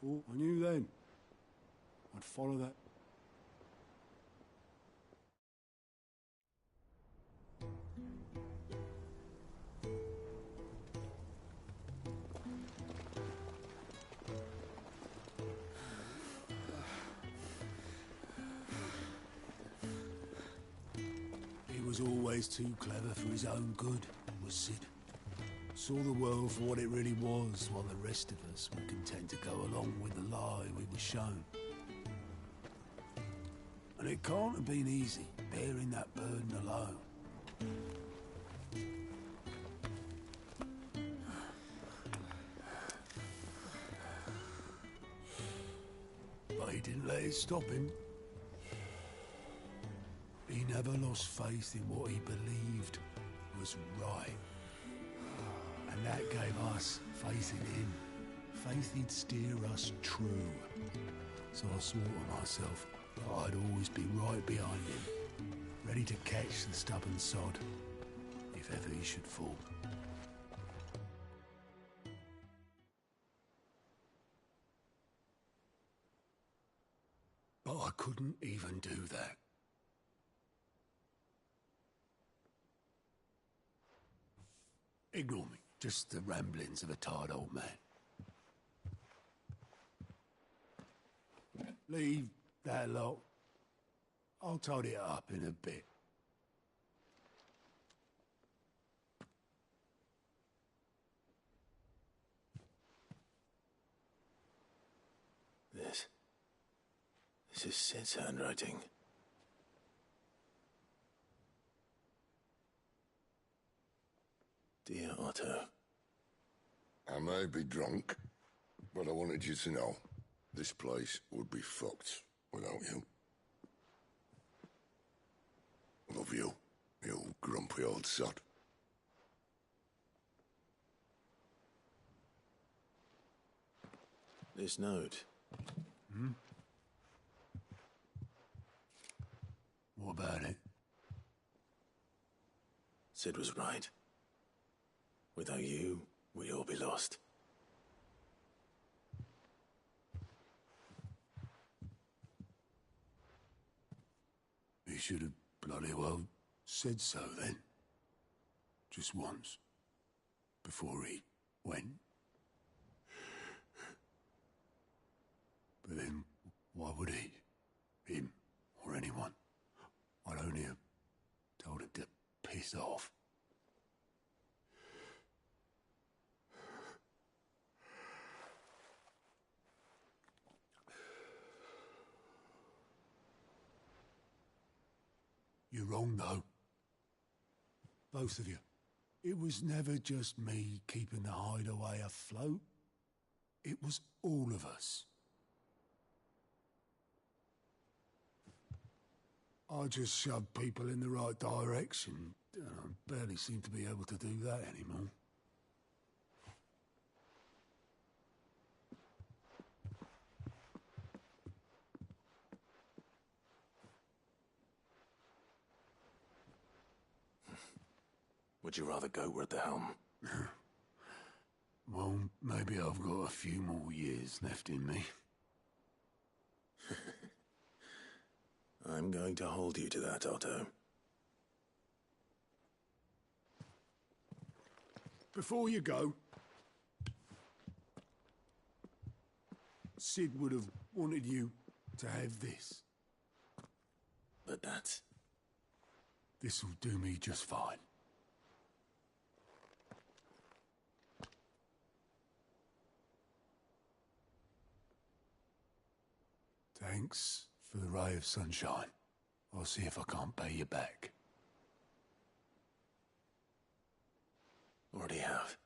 Oh, I knew then. I'd follow that. He was always too clever for his own good, was Sid. Saw the world for what it really was, while the rest of us were content to go along with the lie we were shown. And it can't have been easy, bearing that burden alone. But he didn't let it stop him. He never lost faith in what he believed was right. And that gave us faith in him. Faith he'd steer us true. So I swore to myself that I'd always be right behind him, ready to catch the stubborn sod, if ever he should fall. But I couldn't even do that. Ignore me. Just the ramblings of a tired old man. Leave that lot. I'll tidy it up in a bit. This is Sid's handwriting. Dear Otto. I may be drunk, but I wanted you to know this place would be fucked without you. slippery old sod. This note. Hmm? What about it? Sid was right. Without you, we'd all be lost. He should have bloody well said so then. Just once. Before he went. But then, why would he? Him, or anyone? I'd only have told him to piss off. You're wrong, though. Both of you. It was never just me keeping the hideaway afloat. It was all of us. I just shoved people in the right direction. I barely seem to be able to do that anymore. Would you rather go at the helm? Well, maybe I've got a few more years left in me. I'm going to hold you to that, Otto. Before you go, Sid would have wanted you to have this. But that's... This'll do me just fine. Thanks for the ray of sunshine. I'll see if I can't pay you back. Already have.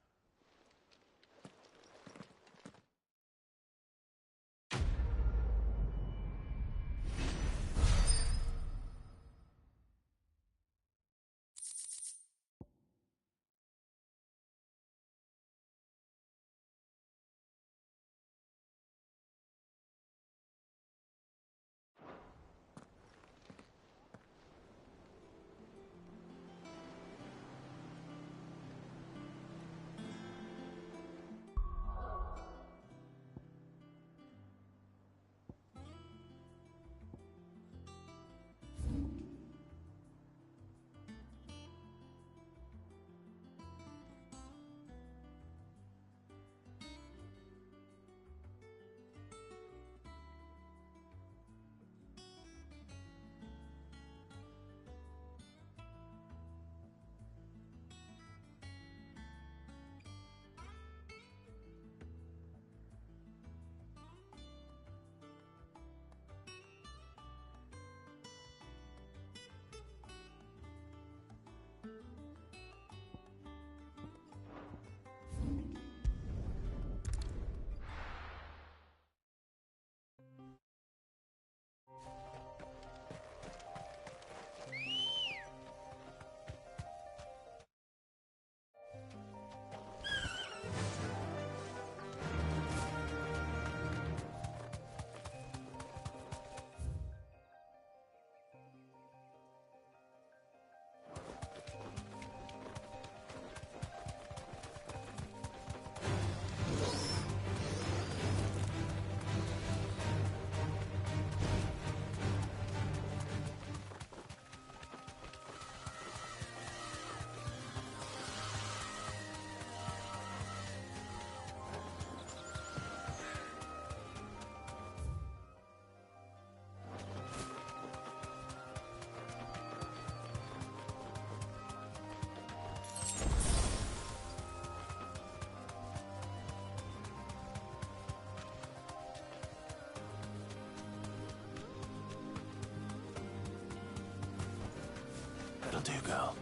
That'll do, girl.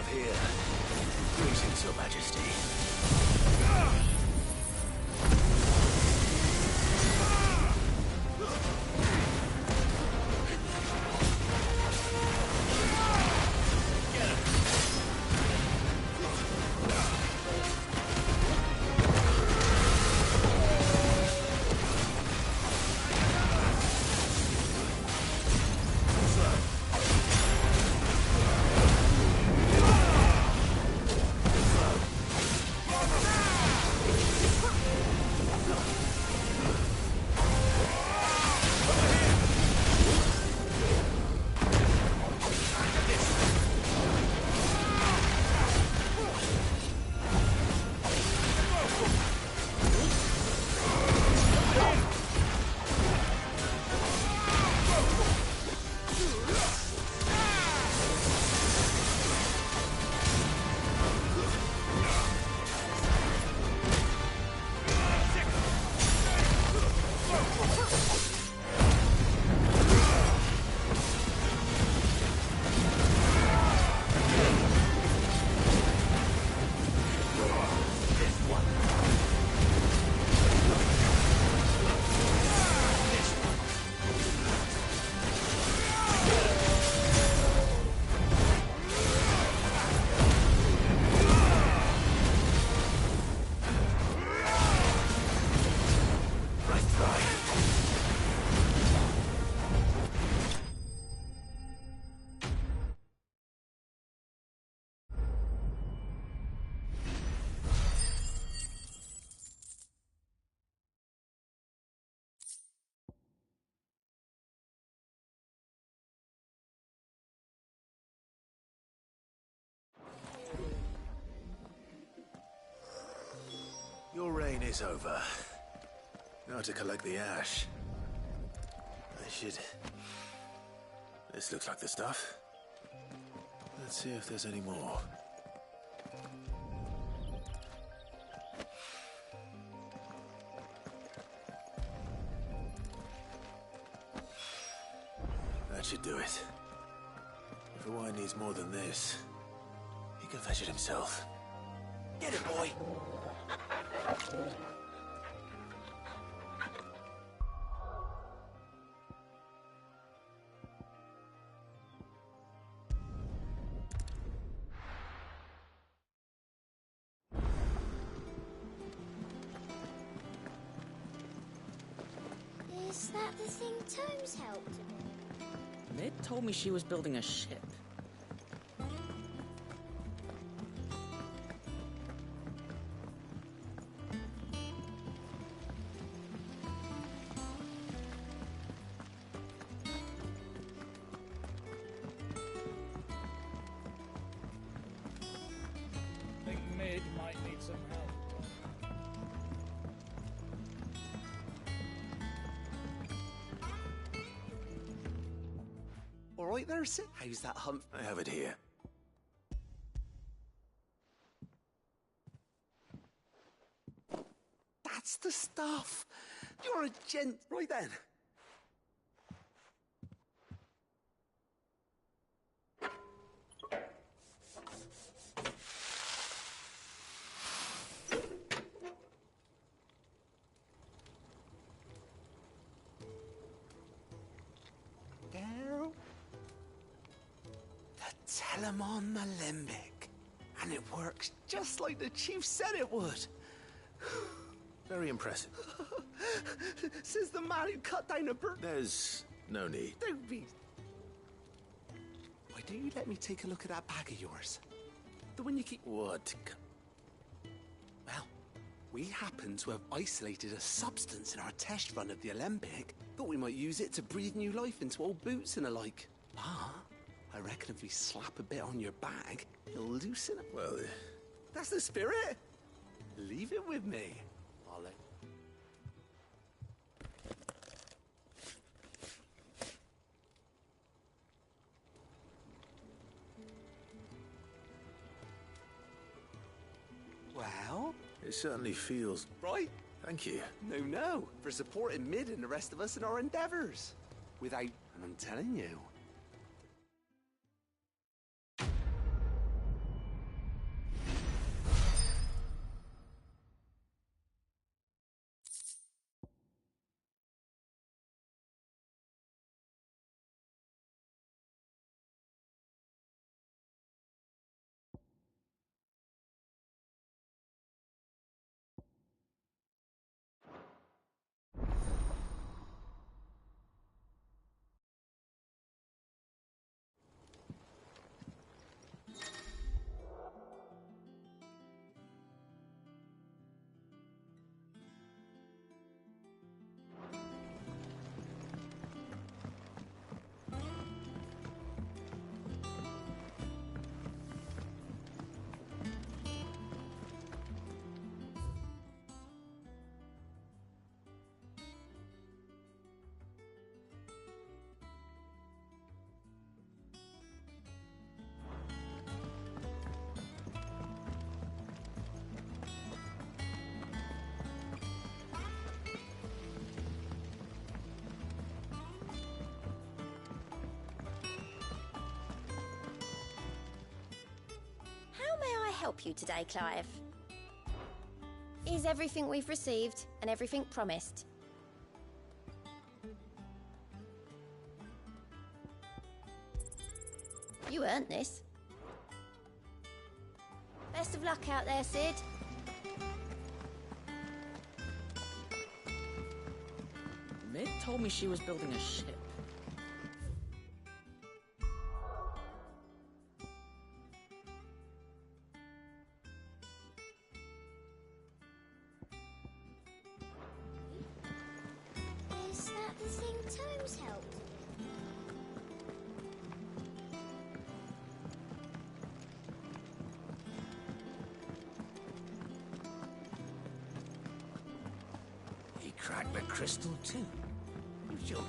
of here. Greetings, Your Majesty. Your reign is over. Now to collect the ash. I should... This looks like the stuff. Let's see if there's any more. That should do it. If the wine needs more than this, he can fetch it himself. Get it, boy! Is that the thing Tomes helped with? Mid told me she was building a ship. Think Mid might need some help. All right there, Sid. How's that hunt? I have it here. That's the stuff. You're a gent. Right then. Girl. The Telemon Malembic. And it works just like the chief said it would. Very impressive. Says the man who cut down a bird. There's no need. Don't be. Why don't you let me take a look at that bag of yours? The one you keep. What? Well, we happen to have isolated a substance in our test run of the Olympic. Thought we might use it to breathe new life into old boots and the like. Ah, I reckon if we slap a bit on your bag, it'll loosen it. Well, that's the spirit. Leave it with me. I'll let... Well? It certainly feels... Right? Thank you. No, for supporting Mid and the rest of us in our endeavours. Without, and I'm telling you, help you today, Clive? Is everything we've received and everything promised? You earned this. Best of luck out there, Sid. Mid told me she was building a ship. Is that the thing Tomes helped? He cracked the crystal too. You joking?